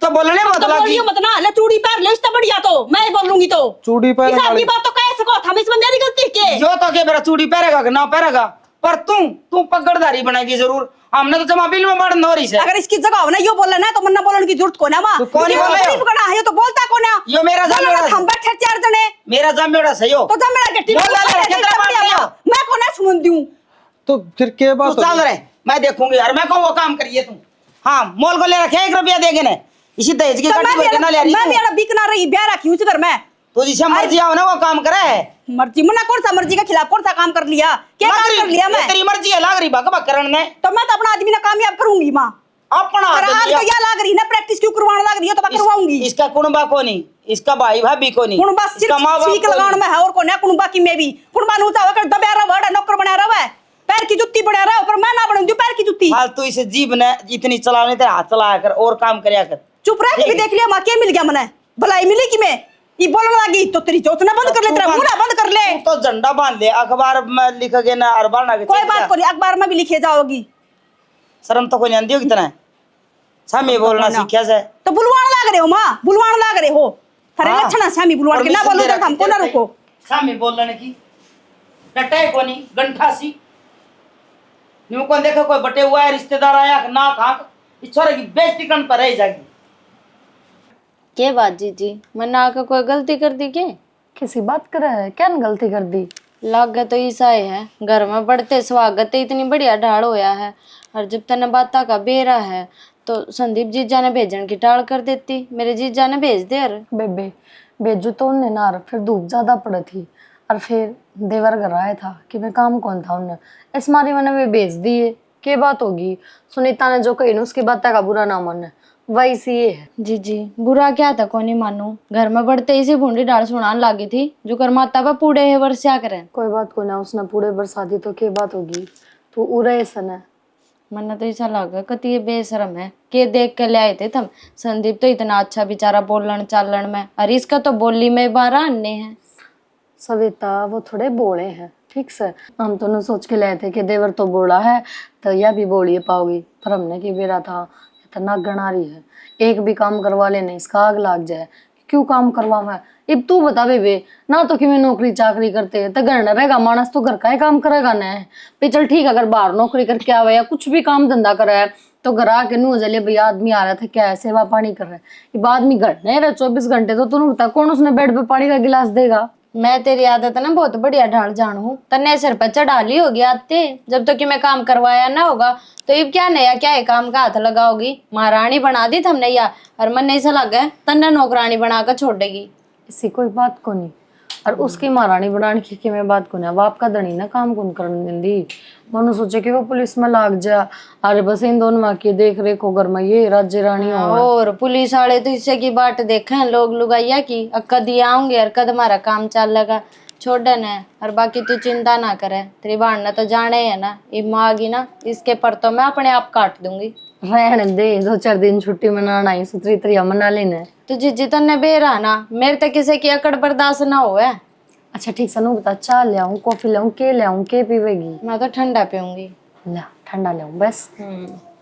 तो बोलने मत तो लगी। बोलियो मत ना, ले चूड़ी पहन ले, इससे बढ़िया तो मैं ही बोलूंगी। तो चूड़ी पहन इस वाली की बात तो कह सको हम, इसमें मेरी गलती के? यो तो के मेरा चूड़ी पहरेगा कि ना पहरेगा, पर तू पकड़दारी बनाएगी जरूर। हमने तो जमा बिल में बढ़ हो रही है। अगर इसकी जगह हो ना यो बोलना है तो मन्ना बोलने की जरूरत को ना माँ। तो कौन बोले? पकड़ा है तो बोलता को ना। यो मेरा बोलना जमेड़ा हम बैठे चार जने, मेरा जमेड़ा सही हो तो जमेड़ा के टिकट बोल ले, कितना बात करियो? मैं को ना सुन दूं। तो फिर क्या बात तू चल रहे, मैं देखूंगी और मैं कहूँ वो काम करिए तू। हाँ मोल को ले रखे 1 रुपया देगे ने, इसी दहेज की तो गड्डी भर के ना ले रही मैं भी तू। अड़ा बिक ना रही, ब्याह रखी उस घर में। तो जिसे मर्जी आओ ना वो काम करे। मर्जी मन्ना कौन सा मर्जी के खिलाफ कौन सा काम कर लिया? क्या काम कर लिया मैं? तेरी मर्जी है, लाग रही भग भग करने में। तो मैं तो अपना आदमी ना कामयाब करूंगी माँ। अपना पर आज आदमी तो या लाग रही ना प्रैक्टिस क्यों करवाने लग रही है तो मैं करवाऊंगी। इसका कुणबा को नहीं, इसका भाई भाभी को नहीं, कुणबा इसका माँ सिर्फ बाप सीख को लगाने नहीं। में है और को ना कुणबा की में भी। कुणबा नु चाहे कर दबा रहा बड़ा नौकर बना रहा है, पैर की जुत्ती बना रहा है, पर मैं ना बनूं जो पैर की जुत्ती। फालतू इसे जीभ ने इतनी चलाने तेरे हाथ चलाया कर और काम करया कर। चुप रह के भी देख लिया माँ क्या मिल गया मने, भलाई मिली कि मैं ये बोलने लगी तो तेरी जोतना बंद कर ले, तेरा मुंह ना बंद कर ले। तू तो झंडा बांध ले, अखबार में लिखोगे ना अखबार ना कोई बात को नहीं, अखबार में भी लिखे जाओगी। शर्म तो कोई नहीं आंदी हो कितना सामी बोलना सीखा से। तो बुलवान लाग रहे हो माँ, बुलवान लाग रहे हो। थारे हाँ। लक्षण सामी बुलवान के ना बोलो तो हमको ना रुको। सामी बोलने की डटे को नहीं गंठासी न्यू कौन देखो कोई बटे हुआ है रिश्तेदार आया ना खा इस छोरे की बेइज्जती करने पर रह जाएगी। के बात जीजी मन्ना आकर कोई गलती कर दी के? किसी बात कर रहा है? क्या गलती कर दी? लग गए तो ईसाई है घर में बढ़ते स्वागत है, इतनी बढ़िया ढाल होया है। और जब तने बाता का बेरा है तो संदीप जीजा ने भेजन की टाल कर देती, मेरे जीजा ने भेज दे। अरे बेबे भेजू तो उनने ना, फिर धूप ज्यादा पड़ी थी और फिर देवर घर आया था कि मैं काम कौन था उन्हें, इस मारी मैंने वे भेज दिए। क्या बात होगी? सुनीता ने जो कही ना उसकी बात का बुरा ना माने, वैसी ये है। जी जी, बुरा क्या था को नहीं मानू, घर में बढ़ते ही से भूंडी डाल सुनान लागी थी जो कर माता बा पूरे है वर्षा करें। कोई बात को ना, उसने पूरे बरसाती तो क्या बात होगी, तू उरे सन है। मन्ना तो ऐसा लगा कति ये बेशरम है के देख के ले आए थे तुम। संदीप तो इतना अच्छा बेचारा बोलन चालन में, और इसका तो बोली में 12 अन्य है। सविता वो थोड़े बोले हैं, ठीक से हम तो न सोच के लाए थे कि देवर तो बोला है तो यह भी बोलिए पाओगी, पर हमने की बेरा था इतना गणारी है, एक भी काम करवा लेने इसका आग लाग जाए, क्यों काम करवाऊं है। अब तू बता बेबे ना, तो कि मैं नौकरी चाकरी करते तो घर न रहेगा मानस, तो घर का ही काम करेगा न पे। चल ठीक है, अगर बाहर नौकरी करके आवे या कुछ भी काम धंधा करे है तो घर आके नू जले भैया आदमी आ रहा था क्या है, सेवा पानी कर रहे हैं। अब आदमी घर नहीं रहे 24 घंटे, तो तू बता कौन उसने बेड पे पानी का गिलास देगा। मैं तेरी आदत ना बहुत बढ़िया ढाल जान हूँ, तन्ने सिर पर चढ़ा ली होगी आते, जब तक कि मैं काम करवाया ना होगा तो ये क्या नया क्या है काम का हाथ लगाओगी। महारानी बना दी हमने या, और मन नहीं सा लगा तन्ने नौकरानी बनाकर छोड़ देगी। इसी कोई बात को नहीं, और उसकी महारानी बनाने की मैं बात को नहीं, बाप का धनी ना काम कौन करने दी। दोनों सोचे कि वो पुलिस में लाग जा, अरे बस इन दोनों माँ की देख रेख हो घर में ये राज्य रानी हो। और पुलिस वाले तो इससे की बाट देखे हैं लोग लुगाइया की, कद आऊंगे और कद हमारा काम चल लगा छोड़न है। और बाकी तू चिंता ना करे, तेरी बाण ना तो जाने है ना, ये मांगी ना इसके पर तो मैं अपने आप काट दूंगी। रहने दे, 2-4 दिन छुट्टी मनाना ही सुतरी तरिया मना लेना। तो जिज्जी तन्ने बेरा ना, मेरे तक किसी की अकड़ बर्दाश्त ना हो है। अच्छा ठीक सनू बता, चाय ले आऊं, कॉफी ले आऊं, के ले आऊं, के पीवेगी? मैं तो ठंडा पीऊंगी। ला ठंडा ले आऊं बस।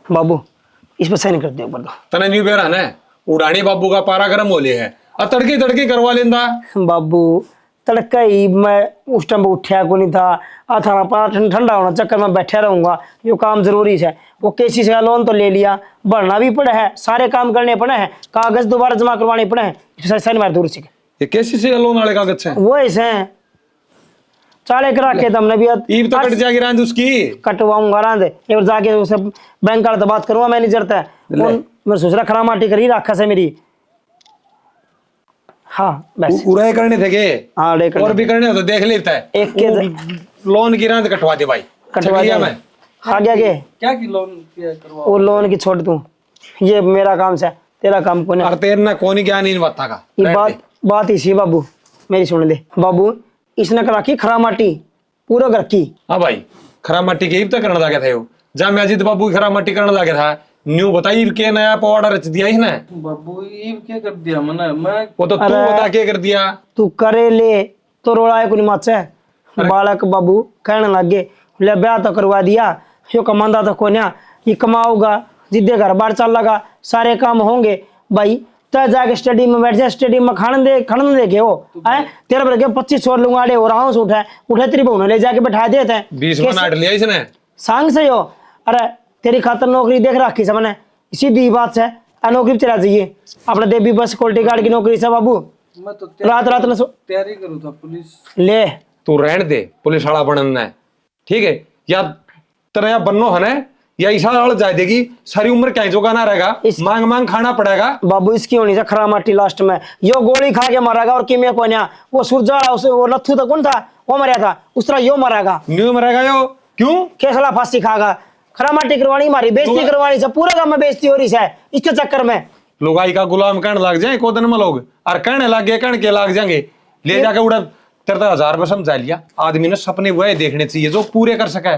बाबू इस पर साइन कर दो ऊपर दो। तने न्यू बेरा ने उड़ानी बाबू का पारा गर्म हो लिया है, तड़की तड़की करवा लेंदा। बाबू तड़का ही मैं उस टाइम उठा को नहीं था, थाना पारा ठंडा होना चक्कर में बैठा रहूंगा, जो काम जरूरी है। वो केसी से लोन तो ले लिया, भरना भी पड़ा है, सारे काम करने पड़े हैं, कागज दोबारा जमा करवाने पड़े हैं, साइन मार दूर से। ये कैसी से लोन वाले कागज है? वो ऐसे हैं चाले करा के तुमने भी ईब तो कट जाएगी रांद उसकी। कटवाऊंगा रांद, एक बार जाके उसे बैंक वाला तो बात करूंगा मैनेजर तक। मैं सोच रहा खरा माटी करी रखा से मेरी। हाँ बस पूरा करने थे के? हाँ लेकर और भी करने हो तो देख लेता है। एक के लोन की रांद कटवा दे भाई। कटवा दिया मैं। आगे आगे क्या की लोन किया करवा? वो लोन की छोड़ तू, ये मेरा काम से तेरा काम को और तेरे ना कौन ज्ञान इन बात का। ये बात इसी बाबू मेरी सुन ले बाबू, इसने करा की खरा माटी पूरा घर की। हाँ भाई खरा मट्टी के तक करने लगे थे वो, जब मैं अजीत बाबू की खरा मट्टी करने लगे था, न्यू बताई के नया पवाड़ा रच दिया इसने। बाबू ये क्या कर दिया मैंने? मैं वो तो तू बता के कर दिया। तू करे ले तो रोड़ा है कुछ मत है। बालक बाबू कहने लगे ले ब्याह तो करवा दिया, यो कमांदा तो कोन्या, ये कमाऊगा जिद्दे घर बार चल लगा, सारे काम होंगे भाई। तो जाके स्टेडियम में बैठ जाए, स्टेडियम में खाने दे के हो है तेरे पर 25 छोड़ लूंगा अड़े हो रहा हूँ उठे तेरी बहू ने ले जाके बैठा देते हैं 20 में नाट लिया इसने। सांग से हो, अरे तेरी खातर नौकरी देख रखी सबने, सीधी बात से नौकरी चला चाहिए अपने देवी बस सिक्योरिटी गार्ड की नौकरी से बाबू। मैं तो रात में तैयारी करूँ था पुलिस। ले तू रहने दे पुलिस वाला बनना है, ठीक है? या तेरा यहाँ बनो है ना, या ईशा वाला जाए देगी सारी उम्र क्या जो गाना रहेगा, मांग मांग खाना पड़ेगा। बाबू इसकी होनी चाहिए खरा माटी लास्ट में, यो गोली खा के मरेगा और किमे को ना वो सुरजा उसे वो लथू तो कौन था वो मरा था, उस तरह यो मरेगा। न्यू मरेगा यो क्यों? केसला फांसी खागा, खरा माटी करवानी मारी बेइज्जती करवानी से पूरा गांव में बेइज्जती हो रही है इसके चक्कर में। लुगाई का गुलाम कहने लग जाए को दिन में लोग, और कहने लग गए कहने के लग जाएंगे, ले जाके उड़ा तेरे 1000 में समझा लिया। आदमी ने सपने वो देखने चाहिए जो पूरे कर सके।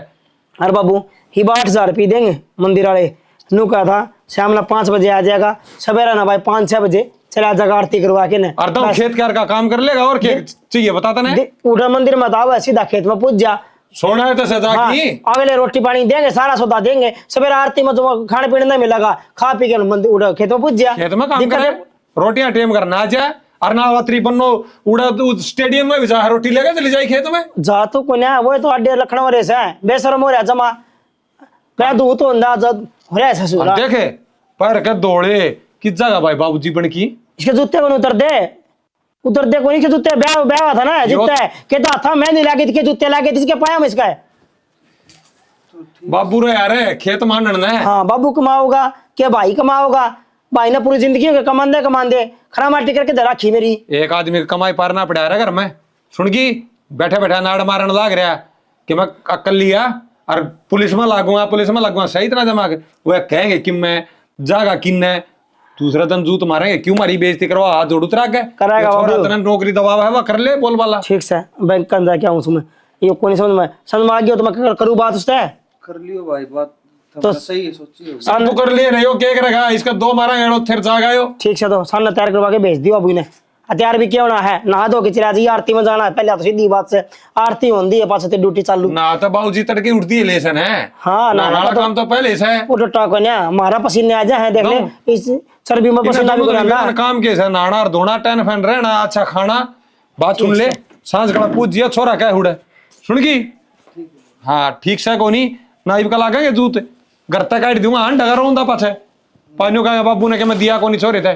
अरे बाबू ही 8000 रुपये देंगे मंदिर वाले, नू कहा था शाम 5 बजे आ जाएगा, सवेरा ना भाई 5-6 बजे चला जाएगा आरती करवा के ना। और तुम खेत का काम कर लेगा और क्या चाहिए बताता ना? उठा मंदिर में था सीधा खेत में पूछ जा, सोना है तो सजा की अगले रोटी पानी देंगे, सारा सौदा देंगे, सवेरा आरती में जो खाने पीने नहीं मिलेगा, खा पी के मंदिर उड़ा खेत में पूछ जा। खेत में काम कर, रोटियां टेम कर ना जाए और ना वत्री बनो उड़ा स्टेडियम में भी जा रोटी लेके चली जाए खेत में। जा तो को ना वो तो अड्डे लखनऊ रे से बेशरम हो रहा जमा मैं दू तो अंदाज हो रहा है ससुरा। देखे पर के दौड़े किस जगह भाई बाबूजी बन की इसके जूते को उतर दे कोई के जूते ब्याह था ना जूते कहता था मैं नहीं लागे के जूते लागे इसके पाया में इसका है बाबू रे यार खेत मानना है। हाँ बाबू कमाओगा के भाई कमाओगा, भाई ने पूरी जिंदगी कमांदे खरा माटी करके दे रखी मेरी। एक आदमी को कमाई पारना पड़ा रहा घर में, सुनगी बैठे बैठे नाड़ मारन लाग रहा कि मैं अकल लिया और पुलिस में लगूंगा सही तरह दिमाग वो कहेंगे कि मैं जागा किन्ने दूसरा दिन जूत मारेंगे, क्यों मारी बेइज्जती करवा, हाथ जोड़ उतरा के कराएगा छोरा बाबू। तने नौकरी दबाव है वो कर ले, बोल वाला। ठीक से बैंक के अंदर क्या हूँ उसमें, ये को नहीं समझ में आ गया तो मैं करूँ बात उससे। कर लियो भाई बात, तो सही है, सोचियो। सब तू कर लिए नहीं हो, क्या करेगा इसका 2 मारा फिर जागा यो। ठीक से तो सामने तैयार करवा के भेज दियो बाबू ने। तैयार भी क्यों ना है, नहा धो के चला जी, आरती में जाना है पहले तो सीधी बात से, आरती होती है पास ड्यूटी चालू। ना तो बाबूजी तड़के उठती है लेसन है। हाँ ना नाला काम तो पहले से है। वो टट्टा को ना हमारा पसीने आ जाए देख ले, इस चर्बी में पसीना भी बनाना। काम कैसे नाना और धोना टैन फैन रहना, अच्छा खाना, बात सुन ले, सांझ कड़ा पूछ जिया छोरा क्या हुड़ा सुन की। हाँ ठीक से कोनी नाइब का लागेंगे जूत घर तक काट दूंगा, हाँ डगर रोंदा पाछे पानियों का बाबू ने के मैं दिया कोनी छोरे थे,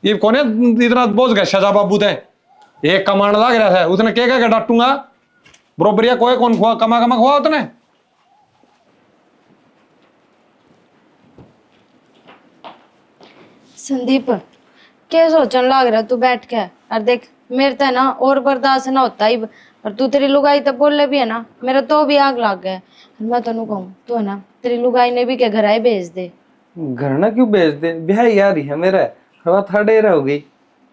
ये कोने इतना बोझ गए शजा बाबू थे, एक कमांड लग रहा था उसने क्या डांटूंगा बरोबरिया कोई कौन खुआ कमा खुआ उतने। संदीप क्या सोचने लग रहा तू बैठ के, और देख मेरे तो ना और बर्दाश्त ना होता ही, और तू तेरी लुगाई तो बोले भी है ना, मेरा तो भी आग लग गया। मैं तेन कहूँ तू है ना तेरी लुगाई ने भी क्या घर आए भेज दे। घर ना क्यों भेज दे, ब्याह यार ही है मेरा, हवा था डेरा हो गई,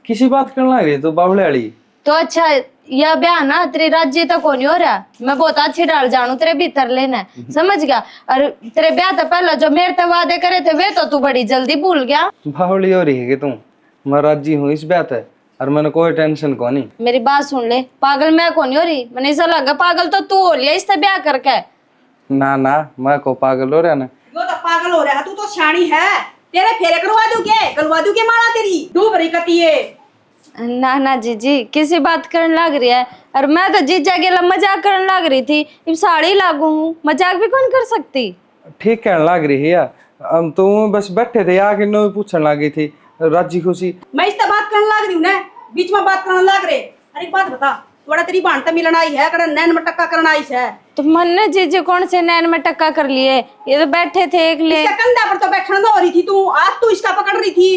किसी बात करने लग रही तो बावले वाली। तो अच्छा यह ब्याह ना तेरी राज्य तक को नहीं हो रहा, मैं बहुत अच्छी डाल जानू तेरे भीतर लेना समझ गया, और तेरे ब्याह तो पहले जो मेरे ते वादे करे थे वे तो तू बड़ी जल्दी भूल गया। बावली हो रही है कि तुम, मैं राजी हूँ इस ब्याह है और मैंने कोई टेंशन को नहीं। मेरी बात सुन ले, पागल मैं को नहीं हो रही, मैंने ऐसा लगा पागल तो तू हो लिया इससे ब्याह करके। ना ना मैं को पागल हो रहा ना, यो तो पागल हो रहा है, तू तो शानी है, तेरे फेरे करवा दूंगे माला तेरी डूब रही कती है। ना ना जीजी किसी बात करने लग रही है, और मैं तो जीजा के लिए मजाक करने लग रही थी, अब साड़ी लागू हूँ, मजाक भी कौन कर सकती। ठीक कहने लग रही है यार, हम तो बस बैठे थे आके नो पूछने लगी थी राजी खुशी। मैं इससे बात करने लग रही हूँ ना, बीच में बात करने लग रहे। अरे एक बात बता, थोड़ा तेरी भानता मिलन आई है, कड़ा नैन में टक्का करना आई है। तो मन ने जीजी कौन से नैन में टक्का कर लिए, ये तो बैठे थे एक ले इसका कंधा पर तो बैठने हो रही थी तू, आज तू इसका पकड़ रही थी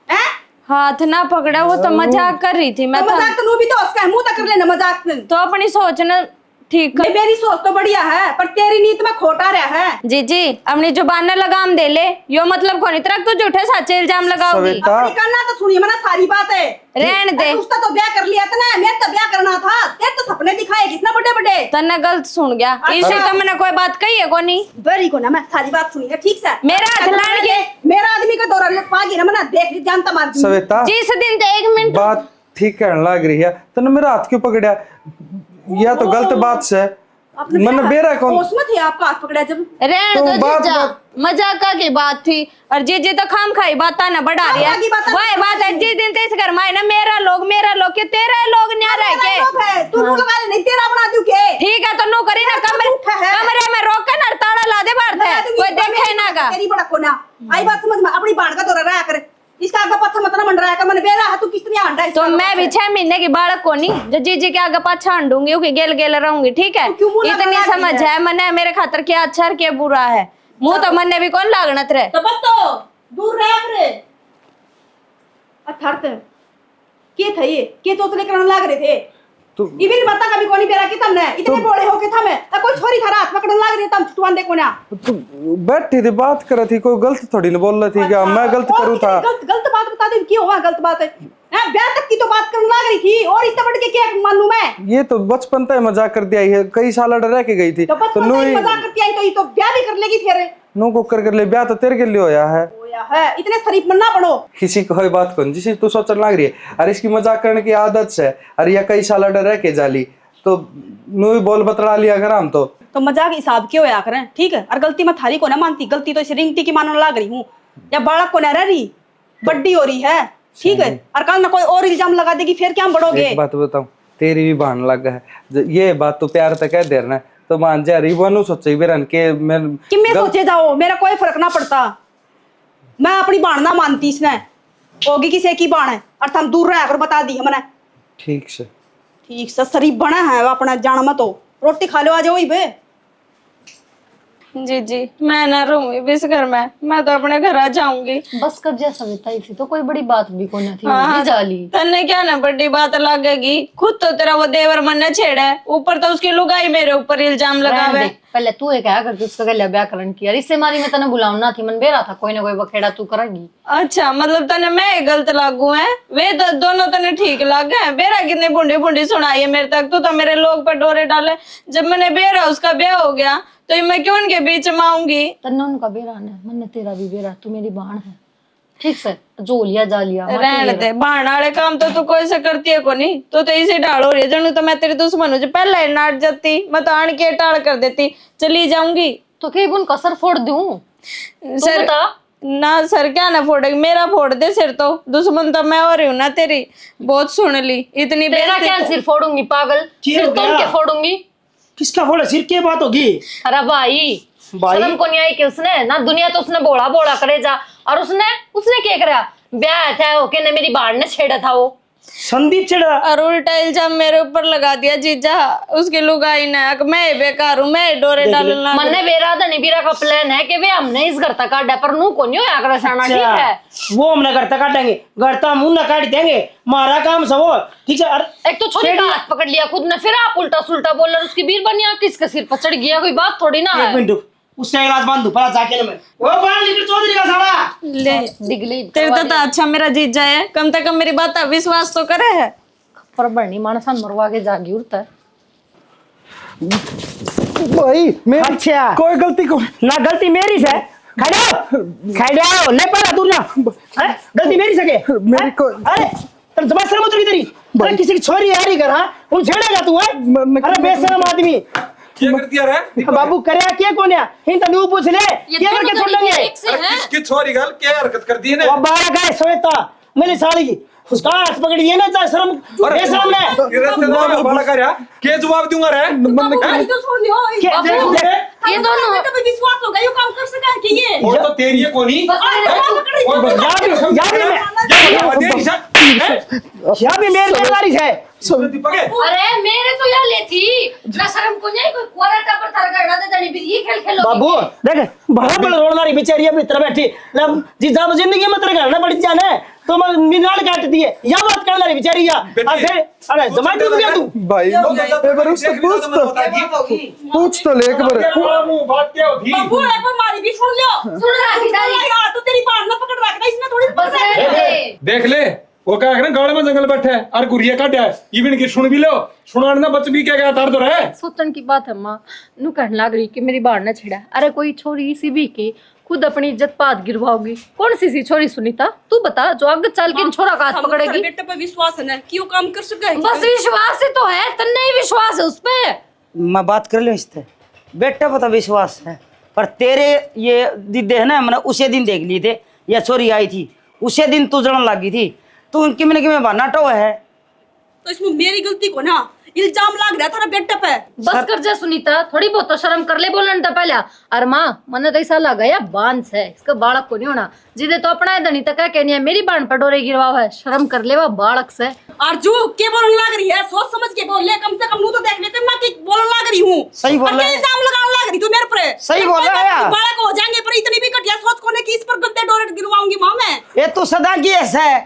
हैं? हाथ ना पकड़ा, वो तो मजाक कर रही थी। मैं तो मजाक तो भी तो उसका मुंह तक कर लेना मजाक। तो अपनी सोच ना ठीक कर। मेरी सोच तो बढ़िया है पर तेरी नीत में खोटा रहा है। जीजी अपनी जुबान ने लगाम दे ले, यो मतलब कौन इतना तो झूठे सच्चे इल्जाम लगाओगी। सविता अपनी करना तो सुनिए मना सारी बात है, रहन दे। उसका तो ब्याह कर लिया था ना, मेरा तो ब्याह करना था, तेरे तो सपने दिखाए किसने बड़े बड़े। तन्ने गलत सुन गया, इसे तो मैंने कोई बात कही है कोनी। बड़ी को ना मैं सारी बात सुनी है ठीक से। मेरा हाथ लाड़ के मेरा आदमी का दौरा पागी ना मना देख जानता मार दूंगी। सविता जिस दिन तो 1 मिनट बात ठीक कहने लग रही है, तूने मेरा हाथ क्यों पकड़ा, या तो गलत बात से मैंने बेरा कौन उसमें थे आपका हाथ पकड़ा जब। रहने तो दो बात- जीजा, मजाक की बात थी, और जीजी तो खाम खाई बात ना बढ़ा रही है। खाम खाई बात- वही बात है जिस दिन ते इस घर में आए ना मेरा लोग के तेरा लोग न्या रह के। लोग है तू मुंह लगा ले नहीं तेरा बना दूं के। ठीक है तो नो करी ना कमरे में रोक कर ना ताला ला दे बाहर लगा थे, दूंगी, कोई देखे ना का। तेरी बड़ा कोना आई बात समझ में, अपनी बाण का दौरा रहा कर, इसका आगे पत्थर मत ना मंडराया कर, मैंने बेरा है तू कितनी आंडा तो मैं भी 6 महीने की बालक को नहीं जो जीजी के आगे पाछा हंडूंगी, क्योंकि गेल गेल रहूंगी ठीक है। तो क्यों मुंह लगा इतनी रही समझ है मने मेरे खातर क्या अच्छा और क्या बुरा है, मुंह तो मन्ने भी कौन लागणत रे। तो बस तो दूर रह रे अथर्थ के थे ये के चोचले करने लग रहे थे तो इवन बता कभी कोनी बेरा की तमने इतने बड़े हो के था मैं कोई छोरी थारा हाथ पकड़ने लग रही तम छुटवान देखो ना। तू बैठी थी बात कर रही थी, कोई गलत थोड़ी ना बोल रही थी क्या मैं गलत और करूँ था। गलत बात बता दे क्यों हुआ गलत बात है ब्याह तक की तो बात करने लग रही थी और इससे बढ़ के क्या मानूं मैं। ये तो बचपन तक मजाक कर दिया है, कई साल रह के गई थी तो बस मजाक करती आई तो ये तो ब्याह भी कर लेगी फिर नो को कर ले, ब्याह तो तेरे के लिए होया है। होया है इतने शरीफ बनना पड़ो। किसी कोई बात कौन जिसे तू सोचने लग रही है, अरे इसकी मजाक करने की आदत से, अरे या कई साल रह के जाली तो नु बोल बतला लिया कर हम तो मजाक हिसाब के होया करें ठीक है, और गलती मैं थारी को ना मानती, गलती तो इस रिंगती की मानने लग रही हूँ या बालक को ना रह रही बड्डी हो रही है ठीक है, और कल ना कोई और इल्जाम लगा देगी फिर क्या हम बढ़ोगे। एक बात बताऊं तेरी भी बहान लग है, ये बात तो प्यार तक कह दे रहा है तो मान जा रही वो सोचे बेरन के मैं कि मैं सोचे जाओ मेरा कोई फर्क ना पड़ता, मैं अपनी बाण ना मानती इसने होगी किसी की बाण है और तुम दूर रह कर बता दी मैंने ठीक से शरीफ बना है अपना जान मत हो रोटी खा लो आ जाओ बे। जीजी मैं ना रहूंगी इस घर में, मैं तो अपने घर आ जाऊंगी। बस कर जा सविता, इसी तो कोई बड़ी बात भी को ना थी हाँ, जाली तन्ने क्या ना बड़ी बात लगेगी, खुद तो तेरा वो देवर मन ने छेड़ा है, ऊपर तो उसकी लुगाई मेरे ऊपर इल्जाम लगावे। पहले तू एक क्या करती उसका गले ब्याह करन की यार इससे मारी मैं तने बुलाऊं ना थी मन बेरा था कोई ना कोई बखेड़ा तू करेगी। अच्छा मतलब तने मैं गलत लागू है वे दोनों तने ठीक लागे हैं। बेरा कितनी बुंडी बुंडी सुनाई है मेरे तक। तू तो मेरे लोग पर डोरे डाले। जब मैंने बेरा उसका ब्याह हो गया तो मैं क्यों उनके बीच में आऊंगी। तन्ने उनका बेरा है मन तेरा भी बेरा तू मेरी बहन है ठीक से जो लिया जा लिया रहने दे बहन वाले काम तो तू कोई से करती है को नहीं। तू तो इसी ढाल हो रही है जनू तो मैं तेरी दुश्मन हूँ जो पहले ही नाट जाती मैं तो आन के टाल कर देती चली जाऊंगी। तो कहीं बुन कसर फोड़ दूं सर ना सर क्या ना फोड़ेगी मेरा फोड़ दे सिर तो दुश्मन तो मैं हो रही हूँ ना तेरी। बहुत सुन ली इतनी तेरा क्या सिर फोड़ूंगी पागल सिर तोड़ के फोड़ूंगी। किसका फोड़ा सिर की बात होगी। अरे भाई शर्म को नहीं आई कि उसने ना दुनिया तो उसने बोला बोला करे जा और उसने क्या करा ब्याह था ओके ने मेरी बाढ़ ने छेड़ा था वो संदीप छेड़ा और उल्टा इल्जाम मेरे ऊपर लगा दिया जीजा उसकी लुगाई ने मैं बेकार हूँ मैं डोरे डालना। मन ने बेरा धनी बीरा का प्लान है कि वे हमने इस घर तक काटा पर नू को नहीं होया करसाना ठीक है वो हमने घर तक काटेंगे घर तक मुंह न काट देंगे हमारा काम सब हो ठीक है। एक तो छोटी का हाथ पकड़ लिया खुद ने फिर आप उल्टा सुल्टा बोल रहे उसकी बीर बनिया किसके सिर पर चढ़ गया कोई बात थोड़ी ना है। एक मिनट उससे इलाज बांध दू पड़ा जाके ना मैं वो बांध निकल चौधरी का साला ले डिगली तेरे तो अच्छा मेरा जीजा है कम से कम मेरी बात का विश्वास तो करे है। पर बड़नी मानसान मरवा के जागी उड़ता है भाई मेरी अच्छा कोई गलती को ना गलती मेरी से खाई जाओ ले पड़ा तू ना गलती मेरी से के मेरी कोई अरे तेरे जमा शर्म उतरी तेरी अरे किसी की छोरी आ रही घर हां उन छेड़ेगा तू है अरे बेशरम आदमी क्या कर दिया रे बाबू करया के कोन्या हिन तू पूछ ले के करके छोड़ लेंगे किसकी छोरी गल क्या हरकत कर दी है वो बारह का श्वेता मेरी साली की उसका हाथ पकड़िए ना चाहे शर्म बेशरम ने ये रिश्तेदार वाला कर यार के जवाब दूंगा रे तो छोड़ लियो ये दोनों तो विश्वास होगा ये काम कर सका कि ये और तो तेरी है कोनी या भी मेरी जिम्मेदारी है दीपक है अरे मेरे तो यहाँ ले थी ना शर्म को नहीं कोई कोराटा पर थार गड़ा दे जानी फिर ये खेल खेलो बाबू देख बड़ा बड़ा रोड़दारी बेचारी अपनी तरह बैठी जी जब जिंदगी में तेरे घर ना पड़ जाना तो मैं निनाल काटती है या बात करना रही बेचारी या फिर अरे जमाई तू गया तू भाई एक बार उससे पूछ तो ले एक बार बात क्या होगी बाबू एक बार मारी भी सुन लियो सुन रहा यार तो तेरी बात ना पकड़ रखना इसने थोड़ी बस रहने दे। देख ले वो क्या है गाड़ में जंगल बैठे है और गुरिया काटा है इवन की सुन भी लो सुनाना बच भी क्या तार तो रहे सोचन की बात है माँ नू कहने लग रही कि मेरी बाढ़ ने छिड़ा अरे कोई छोरी सी भी के खुद अपनी इज्जत पात गिरवाओगी कौन सी छोरी सुनीता तू बता जो आगे चल के छोरा का हाथ पकड़ेगी। बेटे पे विश्वास है ना कि वो काम कर सका है बस विश्वास ही तो है तन्ने ही विश्वास है उस पे मैं बात कर लो इससे बेटा पता विश्वास है पर तेरे ये दीदे है ना मैंने उसे दिन देख लिए थे या छोरी आई थी उसे दिन तू जलन लगी थी तो उनकी मैंने कि मैं बहाना टो है तो इसमें मेरी गलती को ना इल्जाम लग रहा था बेटे पे। बस कर जा सुनीता थोड़ी बहुत तो शर्म कर ले बोलन तो पहले अरे माँ मन तो ऐसा लगा या बांस है इसका बालक को नहीं होना जिदे तो अपना है धनी तक कहनी है मेरी बाण पर डोरे गिरवाओ है शर्म कर ले वो बालक से अर्जू के बोलने लग रही है सोच समझ के बोल ले कम से कम नू तो देख लेते मैं कि बोलने लग रही हूँ सही बोल रहा है इल्जाम लगाने लग रही तू मेरे पर सही बोल रहा है यार बालक हो जाएंगे पर इतनी भी घटिया सोच को ने कि इस पर गलते डोरे गिरवाऊंगी मां मैं ये तो सदा की ऐसा है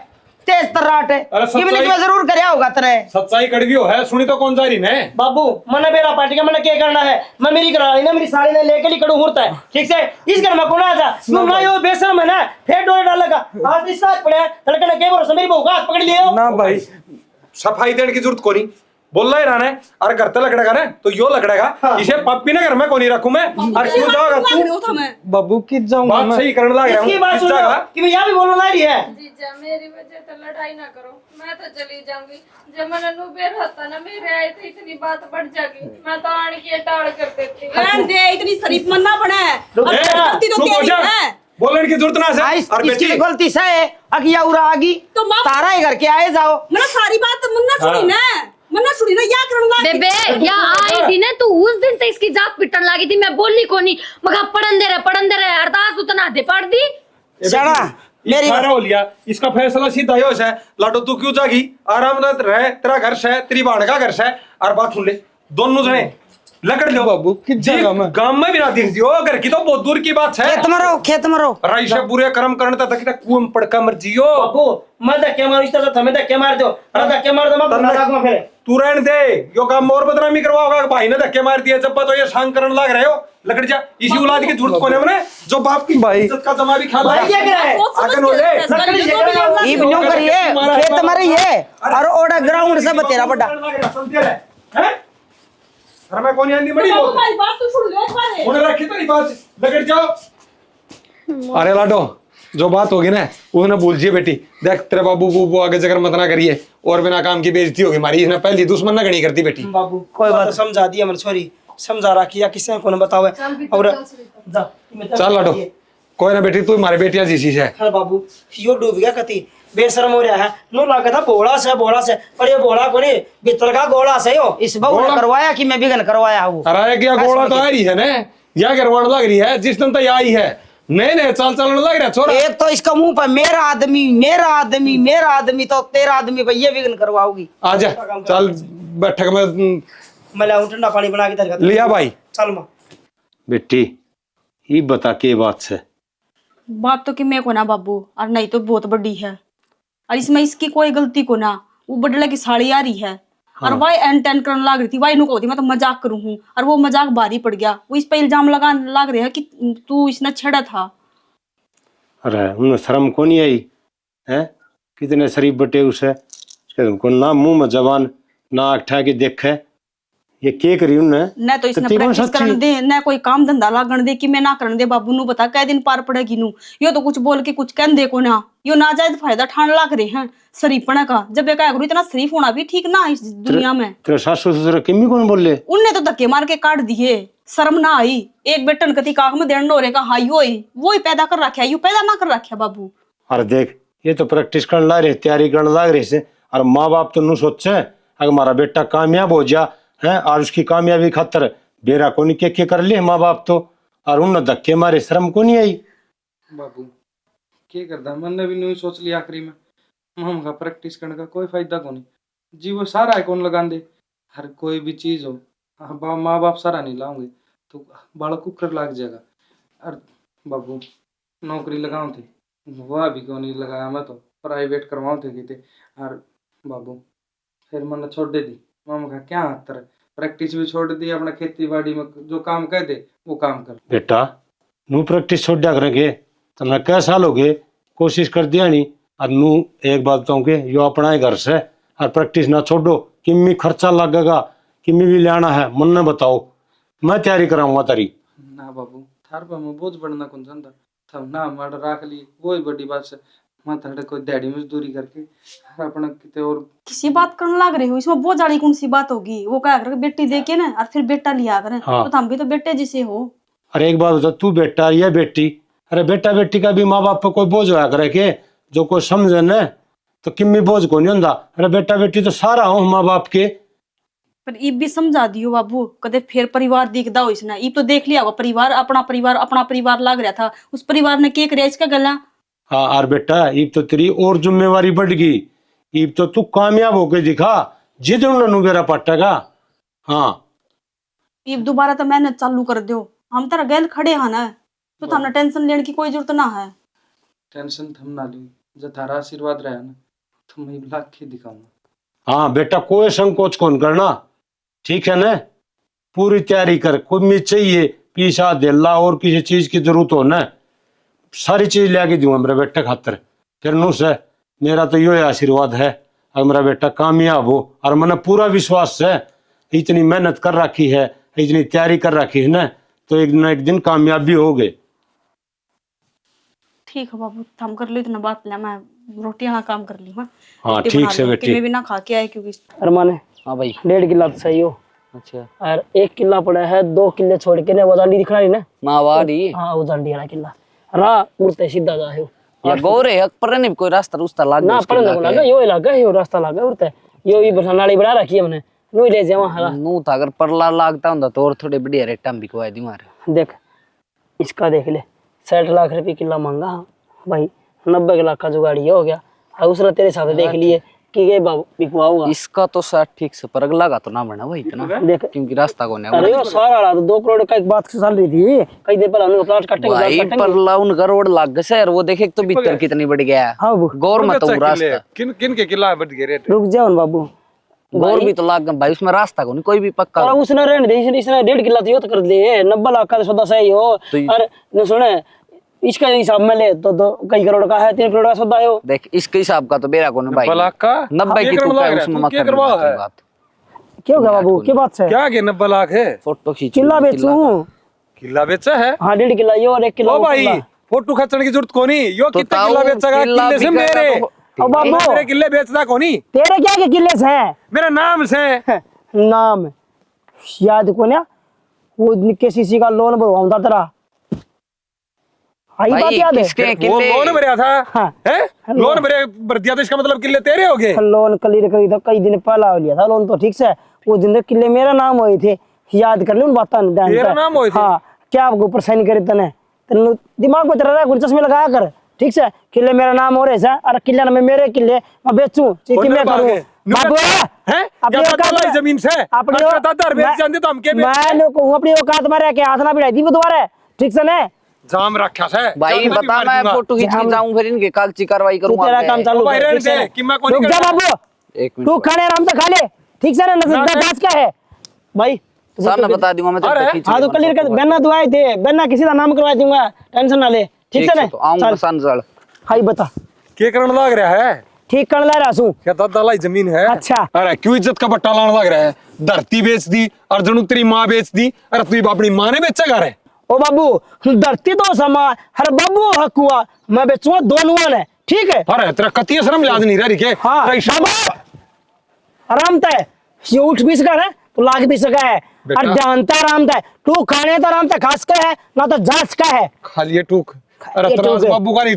तेज तर्राट है अरे ये मैंने कि मैं जरूर करया होगा तेरे सच्चाई कड़वी हो है सुनी तो कौन जा रही ने बाबू मने मेरा पार्टी का मने क्या करना है मैं मेरी करा रही ना मेरी साड़ी ने लेके ही कड़ू होता है ठीक से इस घर में कौन आया तू ना यो बेशरम है ना फेर डोरे डाल लगा हाथ इस साथ पड़े लड़के ने के भरोसा मेरी बहू का हाथ पकड़ लियो ना भाई सफाई देने की जरूरत कोनी बोल रहा है राने अरे घर तो लकड़ेगा ना तो यो लकड़ेगा इसे पप्पी ना घर में कोनी रखूं मैं और क्यों जाओगा तू बाबू किस जाऊंगा बात मैं सही करने लग रहा इसकी हूं बात किस सुनो जगह कि मैं यहाँ भी बोलने ला रही है जीजा मेरी वजह तो लड़ाई ना करो मैं तो चली जाऊंगी जब मैंने नुबेर होता ना मेरे आए थे इतनी बात बढ़ जाएगी मैं तो आने की टाड़ कर देती। रहन दे इतनी शरीफ मन ना बने गलती तो तेरी है बोलने की जरूरत ना है और इसकी बेटी गलती से है अगिया उरा आगी तो माँ तारा ही घर के आए जाओ मैंने सारी बात मुन्ना सुनी ना मन्ना सुनी ना या करन लग बेबे या आई थी ना तू उस दिन से इसकी जात पिटन लगी थी मैं बोलनी को नहीं मगर पढ़न दे रहे अरदास उतना दे पढ़ दी चढ़ा मेरी सारा हो लिया इसका फैसला सीधा ही है लाडो तू क्यों जागी आराम रह तेरा घर से तेरी बाण का घर से और बात सुन ले दोनों जने लकड़ लो बाबू, किस जी, जगह में? गांव में भी ना दिख दियो, घर की तो बहुत दूर की बात है। खेत में रहो राई से बुरे कर्म करने तक तक कुएं में पड़का मर जियो। बाबू मैं धक्के मारू इस तरह हमें धक्के मार दो, अरे धक्के मार दो मैं तन्ने- बता दूंगा फिर। तू रहने दे, यो काम और बदनामी करवाओगा। भाई ने धक्के मार दिए, जब तो ये सांग करने लग रहे हो। लकड़ जा, इसी औलाद की जरूरत कोने में जो बाप की भाई। इज्जत का दमा भी खा भाई क्या करा है? आगे नो ले लकड़ी जगह ई बिनो करिए खेत में रहिए और ओड़ा ग्राउंड से बतेरा बड़ा हैं? अरे मैं कौन आंधी बड़ी बोल भाई बात तो सुन ले एक बार उन्हें रखी तो बात लकड़ जाओ। अरे लाडो, जो बात होगी ना वो ना भूल जी बेटी। देख तेरे बाबू बूबू आगे जगह मत ना करिए, और बिना काम की बेइज्जती होगी हमारी। इसने पहली दुश्मन ना गणी करती बेटी। बाबू कोई बात समझा दिया मैंने, सॉरी समझा रखी या किसी को बताओ और जा चल लाडो, कोई ना बेटी, तू हमारी बेटियां जीसी है। हाँ बाबू यो डूब गया कति बेशरम हो रहा है, नो लगा था बोला से पर ये बोला कोनी भीतर का गोला से हो। इस बहू ने करवाया कि मैं बिगन करवाया हूँ अरे क्या गोला तो आ रही है ना, या गरवाण लग रही है जिस दिन तो ये आई है। नहीं चाल चलन लग रहा है छोरा। एक तो इसका मुंह पर मेरा आदमी तो तेरा आदमी पर ये बिगन करवाओगी। आजा चल बैठक में मैं लाऊं ठंडा पानी बना के धर लिया भाई। चल मां बेटी ये बता के बात से बात तो कि मैं को ना बाबू, और नहीं तो बहुत बड़ी है, और इसमें इसकी कोई गलती को ना। वो बडले की साड़ी आ रही है और वाई एन टेन करने लग रही थी, वाई नु को मैं तो मजाक करूं हूं, और वो मजाक भारी पड़ गया। वो इस पे इल्जाम लगाने लग रहे हैं कि तू इसने छेड़ा था। अरे उन्हें शर्म को नहीं आई है? कितने शरीफ बटे उसे उनको ना मुंह में जबान ना अठा के देखे, ये के करी उन्हें? न तो इसने कत्ती कौन प्रैक्टिस सच्ची? करने दे, न कोई काम धंधा लागण दे कि मैं ना करने दे। बाबू नु बता कै दिन पार पड़ेगी नु। यो तो कुछ बोल के कुछ कहन दे को ना, यो नाजायज फायदा ठान लाग रहे हैं शरीफपना का। जब एक करू इतना शरीफ होना भी ठीक ना इस दुनिया में। तेरे सासू ससुर किम्मी कौन बोले? उनने तो धक्के मार के काट दिए, शर्म ना आई। एक बेटन कति काग में देन रे का हाई वो ही पैदा कर रखा, यू पैदा ना कर रखा बाबू। अरे देख ये तो प्रैक्टिस करने लग रहे, तैयारी करने लग रहे से, और माँ बाप तो नु सोचे अगर हमारा बेटा कामयाब हो जा है, और उसकी कामयाबी खातर बेरा को नहीं के कर ले माँ बाप तो, और उन धक्के मारे शर्म को नहीं आई। बाबू क्या करता, मैंने भी नहीं सोच लिया आखिरी में हम का प्रैक्टिस करने का कोई फायदा को नहीं जी। वो सारा है कौन लगा दे, हर कोई भी चीज हो माँ बाप सारा नहीं लाओगे तो बालक को कर लाग जाएगा। और बाबू नौकरी लगाओ थे वह भी क्यों नहीं लगाया, मैं तो प्राइवेट करवाओ थे कि और बाबू फिर मैंने छोड़ दे दी। मामा का क्या हत्तर, प्रैक्टिस भी छोड़ दी, अपना खेती बाड़ी में जो काम कह दे वो काम कर। बेटा नू प्रैक्टिस छोड़ दिया करेंगे तुमने कै साल हो गए कोशिश कर दिया नहीं, और नू एक बात बताऊंगे यो अपना ही घर से, और प्रैक्टिस ना छोड़ो, किम्मी खर्चा लगेगा, किम्मी भी लेना है मन ने बताओ, मैं तैयारी कराऊंगा तेरी। ना बाबू थार पर मैं बोझ बढ़ना कौन जानता थम ना मर्ड राख ली वो ही बड़ी बात से। मैं थोड़े कोई दिहाड़ी मजदूरी करके अपना किते और किसी बात करने लग रहे हो, इसमें बहुत जाड़ी कौन सी बात होगी। वो क्या कर बेटी देके ना और फिर बेटा लिया करें। हाँ। तो हम भी तो बेटे जिसे हो। अरे एक बात बता, तू बेटा या बेटी, अरे बेटा बेटी का भी माँ बाप पर कोई बोझ होया करे के, जो कोई समझे न तो किम्मी बोझ को नहीं होता। अरे बेटा बेटी तो सारा हो माँ बाप के। पर इब भी समझा दियो बाबू, कदे फिर परिवार दिखदा हो इसने। इब तो देख लिया होगा परिवार अपना परिवार लग रहा था, उस परिवार ने के करे इसका गला। हाँ और बेटा इब तो तेरी और जिम्मेवारी बढ़ गई, इब तो तू कामयाब होके दिखा जिद मेरा पटेगा। हाँ इब दोबारा तो मेहनत चालू कर दो, हम तेरा गैल खड़े हैं ना, तो थाना टेंशन लेने की कोई जरूरत ना है। टेंशन थम ना ली, जब थारा आशीर्वाद रहा ना तो मैं लाख के दिखाऊंगा। हाँ बेटा कोई संकोच कौन करना, ठीक है ना, पूरी तैयारी कर। कोई मी चाहिए पीसा दिल्ला और किसी चीज की जरूरत हो ना, सारी चीज लेके दूंगा मेरे बेटे खातर। फिर नु से मेरा तो यो आशीर्वाद है अगर मेरा बेटा कामयाब हो, और मैंने पूरा विश्वास है, इतनी मेहनत कर रखी है, इतनी तैयारी कर रखी है ना, तो एक न एक दिन कामयाब भी हो गए। ठीक है बाबू, थम कर लो इतना बात ले, मैं रोटी यहाँ काम कर ली। हाँ रोटी ठीक बना से ली, बेटी। कि मैं भी ना खा के आए क्योंकि अरमान हाँ भाई। 1.5 किला तो सही हो। अच्छा और 1 किला पड़ा है, 2 किले छोड़ के ने वो जांडी दिखना रही ना। मावाड़ी हाँ वो जांडी वाला किला रा उड़ते सीधा जा है या गोरे हक पर नहीं कोई रास्ता रुस्ता लाग ना पड़े ना लगा, यो इलाका है, यो रास्ता लगा उड़ते, यो ही बस नाली बना रखी है मैंने, नु ले जावा हला। नू था अगर परला लागता हुंदा तो और थोड़े बढ़िया रेट भी को दी मारे। देख इसका देख ले, 60 लाख रुपए किला मांगा भाई, 90 लाख का जुगाड़ी हो गया। और उसने तेरे साथ देख लिए की गई बिकवा होगा। इसका तो सर ठीक से पर अगला का तो ना बना भाई इतना, देख क्योंकि रास्ता कौन है अरे वो सारा रहा 2 करोड़ का एक बात चल रही थी, कई दिन पहले हमने प्लाट भाई, काटेंगे पर लाउन करोड़ लग गए सर। वो देखे तो भीतर कितनी बढ़ गया है। हाँ बाबू, गौर मत हो रास्ता, किन किन के किला बढ़ गए रेट? रुक जाओ ना बाबू। गौर भी तो लाग गए भाई, उसमें रास्ता कौन कोई भी पक्का। और उसने रहने दे, इसने 1.5 किला तो यो तो कर दे, 90 लाख का सौदा सही हो। अरे न सुने, इसका हिसाब में ले तो कई करोड़ का है, 3 करोड़ का सौदा है वो। देख इसके हिसाब का तो बेरा कौन भाई, 90 लाख का 90 की तू है उसमें मत कर बात। क्या हो गया बाबू, क्या बात है? क्या के 90 लाख है? फोटो खींच किला बेचूं? किला बेचा है? हाँ 1.5 किला यो और 1 किलो ओ भाई, फोटो खींचने की जरूरत कोनी, यो तो कितना किला बेचेगा? किले से मेरे, अब बाबू मेरे किले बेचता कोनी, तेरे क्या के किले से है? मेरा नाम से। नाम याद को ना, वो निक्के सीसी का लोन भरवाऊंगा तेरा, आई बात भाई याद है? किसके वो किले लोन भरया था हाँ। हैं? लोन भर दिया तो इसका मतलब किले तेरे हो गए? लोन क्लियर करी था, कई दिन पहला लिया था लोन तो ठीक से। वो दिन किले मेरा नाम हुए थे, याद कर ले उन बातों ने। तेरा नाम हुए थे? हाँ, क्या आपको ऊपर साइन करे तने, तेन दिमाग में तेरा कुछ चश्मे लगाया कर, ठीक से। किले मेरा नाम हो रहे से, और किले में मेरे किले मैं बेचूं, चीटी मैं करूं बाबू हैं? अपनी क्या औकात पता में- जमीन से अपनी अच्छा दादा बेच जानते तो हम के बेच? मैं कहूं अपनी औकात में रह के हाथ ना बिठाई दी दोबारा, ठीक से ने। जाम रखा से भाई जान बता, मार मैं दूंगा। फोटो खींच के जाऊं फिर इनके कागजी कार्रवाई तू करूंगा। तेरा काम चालू भाई कर, रहने ठीक से दे, ने। कि मैं कोई नहीं रुक जा करता। बाबू, एक तू मिनट खाने आराम से खा ले, ठीक से ना, नजर क्या है भाई सामने बता दूंगा मैं तेरे खींच हाँ तो क्लियर कर, बेना दुआए थे, बेना किसी का नाम करवा दूंगा, टेंशन ना ले, ठीक से ना। तो आऊंगा चल संजल। हाई बता, के करण लग रहा है? ठीक कर ला रहा हूँ। क्या दादा लाई जमीन है? अच्छा अरे क्यों इज्जत का बट्टा लाने लग रहा है? धरती बेच दी, अर्जुन तेरी माँ बेच दी, अरे तू अपनी माँ ने बेचेगा रे? ओ बाबू, धरती तो समा हर बाबू हक हुआ, मैं बेचूंगा दोनों ने, ठीक है। अरे तेरा कतिया शर्म याद नहीं रही के? हाँ बाबू, आराम तय, ये उठ भी सका है तो लाग भी सका है, बेटा। और जानता आराम तय, तू खाने तो आराम तय खास का है ना, तो जांच का है। खाली ये टूक। अरे ये तेरा टूक है। बाबू का नहीं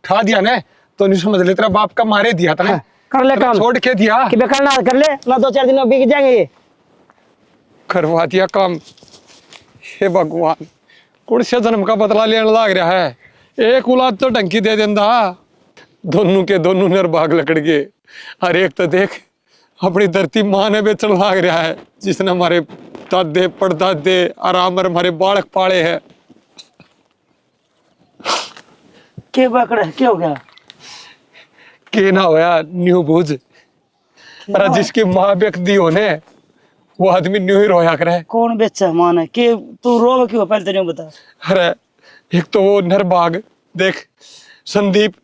ठा दिया ना, तो नहीं समझ ले, तेरा बाप का मारे दिया था ना, कर ले तेरा काम, छोड़ के दिया, कि बेकार कर ले ना, 2-4 दिन में बिक जाएंगे ये। करवा दिया काम। हे भगवान, कौन से जन्म का बदला लेने लग रहा है? एक औलाद तो डंकी दे देंदा, दोनों के दोनों निर्भाग लकड़ गए। हर एक तो देख अपनी धरती माँ ने बेचन लग रहा है, जिसने हमारे दादे परदादे आराम हमारे बालक पाले हैं। क्या बाकड़ा है, क्या हो गया? के ना होया न्यू बुझ, अरे जिसकी माँ बेकदी हो ने, वो आदमी न्यू ही रोया करे। कौन बेचा माँ ने? के तू रो क्यों? पहले तेरे बता। अरे एक तो वो नरबाग देख, संदीप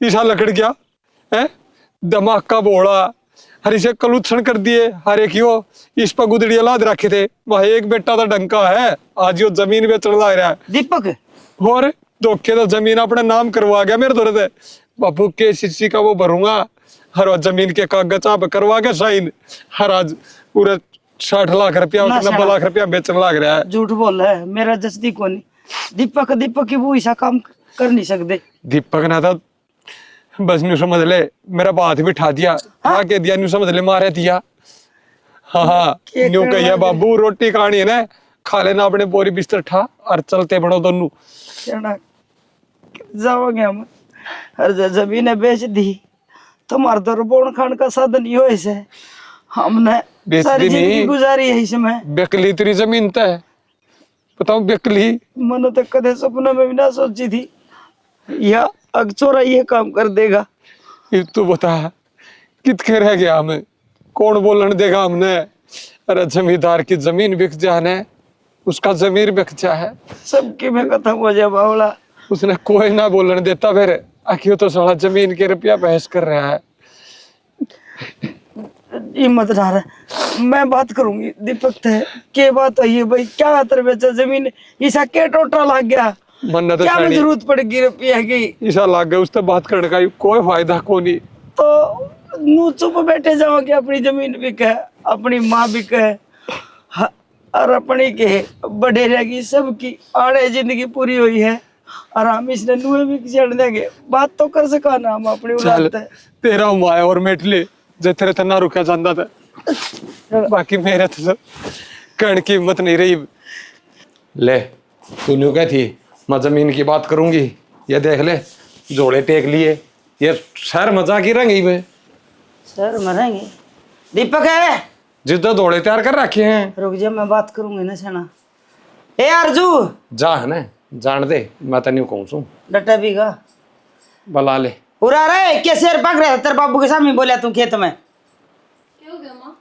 ईसा लकड़ गया है, दिमाग का बोला, हर इसे कलुत्सण कर दिए। हर एक यो इस पर गुदड़िया लाद रखे थे, वह एक बेटा तो डंका है, आज यो जमीन बेचने लग रहा है। दीपक और धोखे तो जमीन अपने नाम करवा गया मेरे दौरे से। बाबू के सीसी का वो भरूंगा, हर वो जमीन के कागज आप करवा के साइन, हर आज पूरे 60 लाख रुपया 90 लाख रुपया बेचने लग रहा है। झूठ बोल रहा है, मेरा जस्ती को नहीं। दीपक की वो ऐसा काम कर नहीं सकते। दीपक ने तो बस न्यू समझ ले, मेरा बात भी ठा दिया, ठा के दिया, न्यू समझ ले मारे दिया। हाँ न्यू कहिया बाबू रोटी खानी है ना, खा लेना अपने बोरी बिस्तर ठा और चलते बढ़ो दोनों। जाओगे हम, हर जमीन बेच दी, तुम्हारे तो रोबोन खान का साधन ही हो ऐसे, हमने बेच सारी दी जिंदगी नहीं। गुजारी है इसमें। बेकली तेरी जमीन तय, बताओ बेकली। मैंने तो कदे सपने में भी ना सोची थी या अगचोरा ये काम कर देगा। ये तू बता कितने रह गया हमें, कौन बोलन देगा हमने? अरे जमींदार की जमीन बिक जाने, उसका जमीर बिक जा है, सबकी में खत्म हो जाए बावला। उसने कोई ना बोलन देता, फिर आखिर तो साला जमीन के रुपया बहस कर रहा है। हिम्मत ना रहा, मैं बात करूंगी दीपक थे। के बात है ये भाई, क्या तेरे बेचा जमीन ऐसा के टोटा लग गया? मन तो क्या में छानी जरूरत पड़ेगी रुपया की? ऐसा लग गया उससे बात करने का कोई फायदा को नहीं। तो नू चुप बैठे जाओगे, अपनी जमीन बिके, अपनी माँ बिके, और अपनी के बड़े रहेगी, सबकी आड़े जिंदगी पूरी हुई है, और हम इसने नुए भी चढ़ देंगे। बात तो कर सका ना हम अपनी चल औलाद है। तेरा माया और मेट ले, जे तेरे तना रुका जाता था, बाकी मेरे तो कहने की हिम्मत नहीं रही। ले तू न्यू क्या थी, मैं जमीन की बात करूंगी, ये देख ले जोड़े टेक लिए, ये शहर मजाक ही रंगी में। शहर में रहेंगे। दीपक है, जिद्द दौड़े तैयार कर रखे हैं। रुक जा, मैं बात करूंगी ना सेना। ए अर्जू, जा है ना, जान दे, मैं तो नहीं कहूँ छू। डटा भी का बला ले। उड़ा रहे कैसे यार पक रहे तेरे बाबू के सामने बोला तू खेत में। क्या हो गया माँ?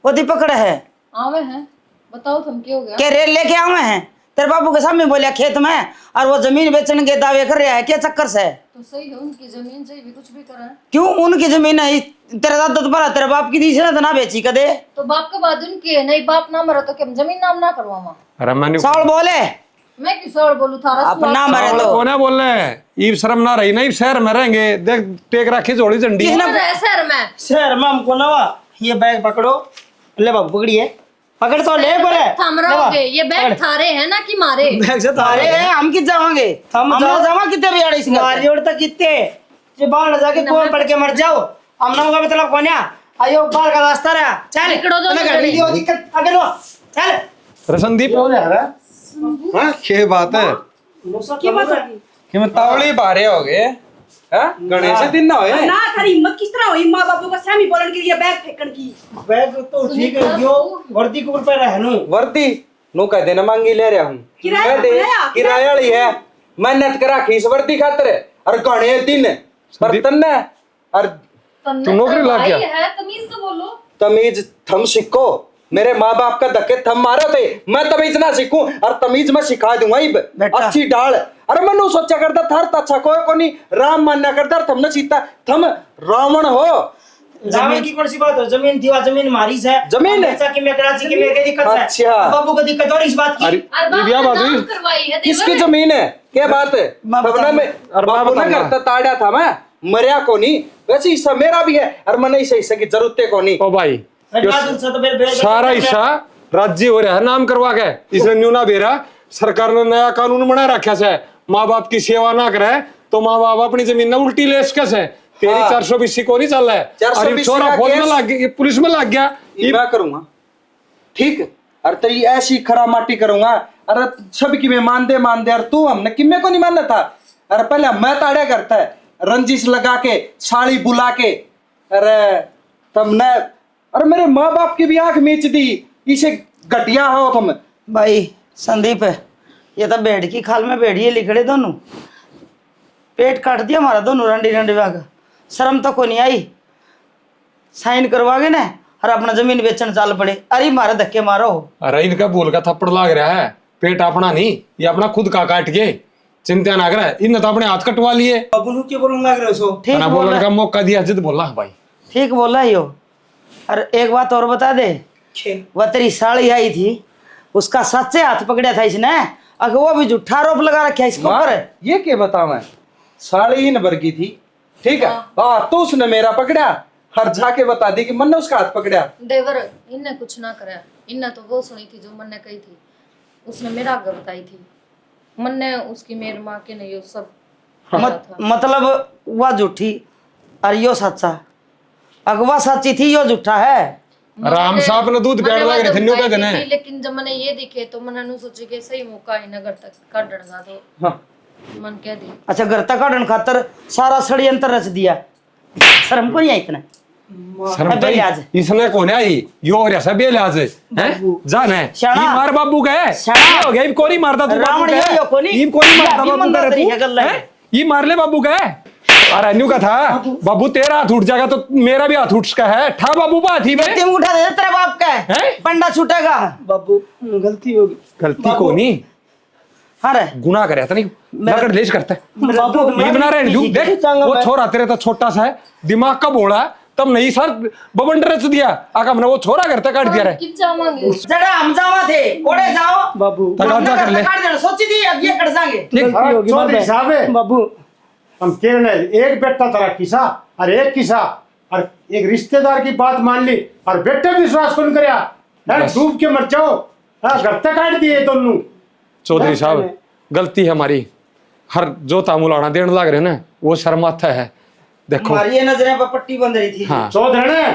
वो दीपक खड़ा है, आवे हैं, बताओ तुम क्या हो गया? क्या रेल लेके आवे हैं तेरे बाबू के सामने बोलिया खेत में, और वो जमीन बेचने के दावे कर रहा है, क्या चक्कर से? तो सही है, उनकी जमीन से भी कुछ भी करा है। क्यों उनकी जमीन है? तेरे दादा तो बड़ा तेरे बाप की दी ना, तो ना बेची कदे। तो बाप का बाद उनकी है, नहीं बाप ना मरा तो क्या जमीन नाम ना करवा माँ? अरे मैं साल बोले मैं किस और बोलूँ थारा अपना मरे तो कौन है बोल रहे हैं? ईब शर्म ना रही, नहीं शहर में रहेंगे, देख टेक रखी जोड़ी झंडी। शहर में शहर में हमको नवा ये बैग पकड़ो, ले बाबू पकड़िए, पकड़ तो ले बोले थम रहोगे, ये बैग थारे हैं ना कि मारे? बैग से अरे हम कित जावांगे, हम जावा कितने भी आड़े इसका मारी उड़ तक कितने जे बाहर जाके कौन पड़ के मर जाओ, हम ना का मतलब कौन है? आयो बाहर का रास्ता रहा, चल निकलो दो तुम्हें गाड़ी दी दिक्कत आगे लो, चल। अरे संदीप, हाँ क्या बात है की बात है? कि मैं तावड़ी बारे हो गए हैं, गणेश दिन ना होए। ना थारी हिम्मत किस तरह हुई माँ बापू का सामी बोलन के लिए बैग फेंकन की? बैग तो ठीक है, जो वर्दी को ऊपर रहनु वर्दी नो कह देना मांगी ले रहा हूँ, किराया कह दे किराया- किराया वाली है, मेहनत करा खीस वर्दी खातर है, और गणे दिन बर्तन ने, और तू नौकरी लग गया? है, तमीज से बोलो। तमीज थम सीखो। मेरे माँ बाप का धक्के थम मारे थे, मैं तमीज ना सीखूं, और तमीज मैं सिखा दूंगा इब अच्छी डाल। अरे मनु सोचा करता थार अच्छा कोई नहीं, राम मानना करता थम न सीता, थम रावण हो। जमीन की कौन सी बात हो? जमीन थी, जमीन मारी से जमीन है? ऐसा कि मैं कराची की मेरे दिक्कत है, अच्छा। बाबू को दिक्कत और इस बात की। अरे ये क्या बात हुई? करवाई है किसकी जमीन है, क्या बात है? सबने में बाबू ना करता ताड़ा था, मैं मरिया को नहीं, वैसे हिस्सा मेरा भी है, और मैंने इस हिस्से की जरूरत को नहीं। ओ भाई, बहादुर से तो मेरे सारा हिस्सा राज्य हो रहा है नाम करवा के, इसने न्यू ना बेरा। सरकार ने नया कानून बना रखा है, माँ बाप की सेवा ना करे तो माँ बाप अपनी जमीन ना उल्टी ले सके से। तेरी 420 को नहीं चल रहा है, 420 छोरा का फौज में केस। लग गया, पुलिस में लग गया। ये मैं करूंगा, ठीक है, और तेरी ऐसी खरा माटी करूंगा, अरे सब की मैं मान दे, और तू हमने किम्मे को नहीं मानना था। अरे पहले मैं ताड़े करता है, रंजिश लगा के, साड़ी बुला के, अरे तुमने, अरे मेरे माँ बाप की भी आंख मीच दी, इसे घटिया हो तुम। भाई संदीप है, ये तो बेड़ की खाल में बेड़िए लिखड़े दोनों, पेट काट दिया हमारा दोनों रंडी रंडी भाग। शर्म तो को नहीं आई, साइन करवागे ना और अपना जमीन बेचने चाल पड़े। अरे मारे धक्के मारो। अरे इनका बोल का थप्पड़ लाग रहा है, पेट अपना नहीं, ये अपना खुद का काट के, चिंता ना करे, इन तो अपने हाथ कटवा लिए। बाबू नु के बोलूं लग रहे हो? ठीक ना बोला, बोलने का मौका दिया जिद बोला भाई। ठीक बोला यो। और एक बात और बता दे, वह तेरी साड़ी आई थी, उसका सच्चे हाथ पकड़ा था इसने, अगर वो भी झूठा आरोप लगा रखा है इसके ऊपर। ये क्या बताऊं मैं, साड़ी ही नंबर की थी, ठीक है, हाँ तो उसने मेरा पकड़ा, हर जाके बता दी कि मैंने उसका हाथ पकड़ा। देवर इनने कुछ ना करा, इनने तो वो सुनी थी जो मन ने कही थी, उसने मेरा आगे बताई थी, मन ने उसकी मेर माँ के नहीं, सब मतलब वह झूठी और यो सच्चा, अगवा सच्ची थी यो झूठा है। राम साहब ने दूध प्यार लग रहे थे न्यू कहते हैं। लेकिन जब मैंने ये दिखे तो मैंने नु सोचे कि सही मौका है नगर तक काटने तो हाँ। मन कह दी। अच्छा घर तक काटन खातर सारा षड्यंत्र रच दिया, शर्म को नहीं आई इतना? शर्म तो बेलियाज। इसने कौन आई, यो हो रहा सब बेलियाज है, जान है शाना। ये मार बाबू गए, शाना। ये हो गया, ये कोनी मारता तू बाबू रावण गए, यो कोनी। ये कोनी मारता अभी बाबू मंदा तरीका गए गल्ला तू, है। हैं? ये मार ले बाबू गए। अरे अन्यू का था, बाबू तेरा हाथ उठ जाएगा तो मेरा भी हाथ उठ का है, ठा बाबू बात ही में। तुम उठा दे तेरा बाप का है, हैं? पंडा छूटेगा। बाबू गलती होगी। गलती को नहीं, हाँ रे गुनाह करे था नहीं, नकड़ लेश करता है। बाबू ये बना रहे हैं, देख वो छोरा तेरे तो छोटा सा है, दिमाग का बोला, तब नहीं सर बबंडर रच दिया, आका हमने वो छोरा करता काट दिया रे। किस जावांगे जरा हम जावा थे, ओड़े जाओ बाबू तगादा कर ले। काट देना, सोची थी अब ये कट जाएंगे। गलती होगी चौधरी साहब है। बाबू। हम कह रहे हैं, एक बेटा तेरा किसा और एक किसा, और एक रिश्तेदार की बात मान ली और बेटे भी विश्वास कौन करया, डूब के मर जाओ। घर तक काट दिए दोनों। चौधरी साहब गलती है हमारी, हर जो तामुलाना देने लग रहे ना वो शर्माता है। देखो हमारी ये नजरें पर पट्टी बंध रही थी। हाँ चौधरी ने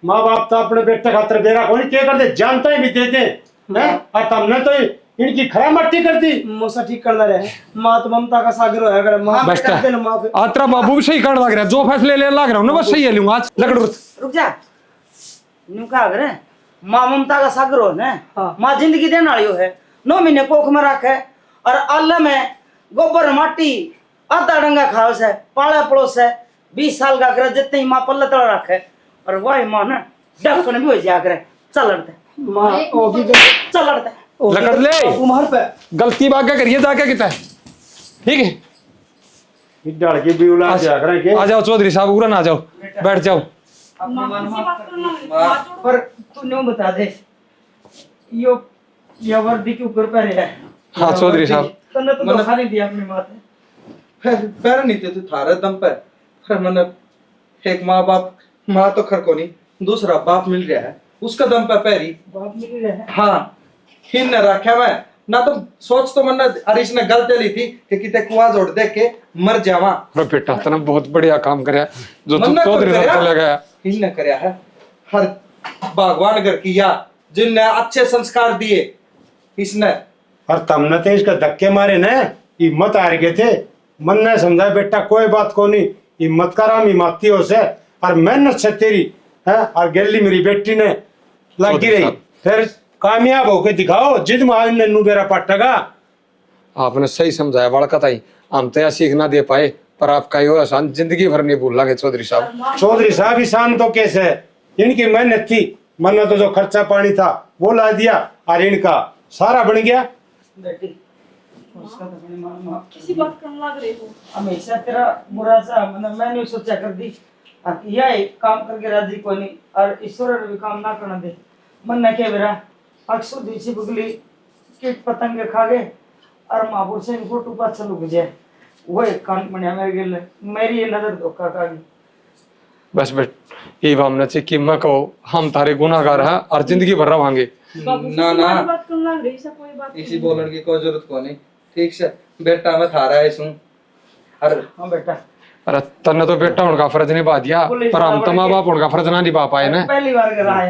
माँ बाप तो अपने बेटे खातर बेरा कौन क्या करते, जानता ही भी देते हैं, और तुमने तो इनकी खरा मट्टी करती मोसा ठीक करना रहे माँ तो ममता का सागर होया करे माँ बस कर देना माँ पे आत्रा बाबू भी सही कर लग रहा है, जो फैसले ले लग रहा हूँ ना बस सही है लूंगा आज लकड़ रुक जा न्यू का करे माँ ममता का सागर हो ने माँ जिंदगी देने वाली है 9 महीने कोख में रखे और अल्लाह में गोबर माटी आधा डंगा खाओस है पाला पड़ोस है 20 साल का करे जितने ही माँ पल्ले तड़ रखे और वही माँ ना डकन भी हो जाया करे चल लड़ते माँ होगी चल लड़ते लकड़ ले उमर पे गलती बात क्या करिए जाके कितना ठीक है। डाल के भी उला जा करें के आ जाओ चौधरी साहब उड़न आ जाओ बैठ जाओ। अपनी मन माँ पर तू न्यू बता दे यो ये वर्दी के ऊपर पहरे है हाँ चौधरी साहब तन्ने तो धोखा नहीं दिया अपनी माँ ने पैर नहीं थे तू थारे दम पर मैंने एक माँ बाप माँ तो खर को नहीं दूसरा बाप मिल गया है उसका दम पर पैरी बाप मिल रहे हैं हाँ हिन न रखा मैं ना तो सोच तो मैंने हरीश ने गलती ली थी कि किते कुआं जोड़ दे के मर जावा अरे बेटा तने बहुत बढ़िया काम करया जो तू मन्ना कोई चौधरी साहब करया? को ले गया। हिन ने करया है हर भगवान घर किया जिनने अच्छे संस्कार दिए इसने और तुमने तो इसका धक्के मारे ना हिम्मत हार गए थे मन ने समझा बेटा कोई बात को नहीं हिम्मत कराम हिम्मती हो से और मेहनत से तेरी है और गैली मेरी बेटी ने लगी रही फिर कामयाब होके दिखाओ जिद में नन्नू बेरा पटगा। आपने सही समझाया बड़का ताई हम तो यह सीख ना दे पाए पर आपका यो एहसान जिंदगी भर नहीं भूल लगे चौधरी साहब। चौधरी साहब ईशान तो कैसे है इनकी मेहनत थी मन तो जो खर्चा पानी था वो ला दिया और इनका सारा बन गया। बेटी उसका तो अपनी माँ किसी बात करने लग रहे हो हमेशा तेरा बुरा सा मतलब मैंने सोचा कर दी यह काम करके राजी को नहीं और ईश्वर ने भी काम ना करना दे मन न के बेरा अक्सर दीची बुगली कीट पतंगे खा गए और महापुर से फोटो पास लुक जाए वो एक कान बढ़िया मेरे गिल मेरी ये नजर धोखा खा गई बस बेट ये हमने से कि मैं कहो हम तारे गुनाहगार हैं और जिंदगी भर रवांगे। ना ना बात करने लग रही कोई बात इसी बोलने की कोई जरूरत को नहीं ठीक से बेटा मैं थारा है सू अरे हाँ बेटा अरे तन्ने तो बेटा उनका फर्ज निभा दिया पर हम तो माँ बाप उनका फर्ज ना निभा पाए ना। पहली बार कर रहा है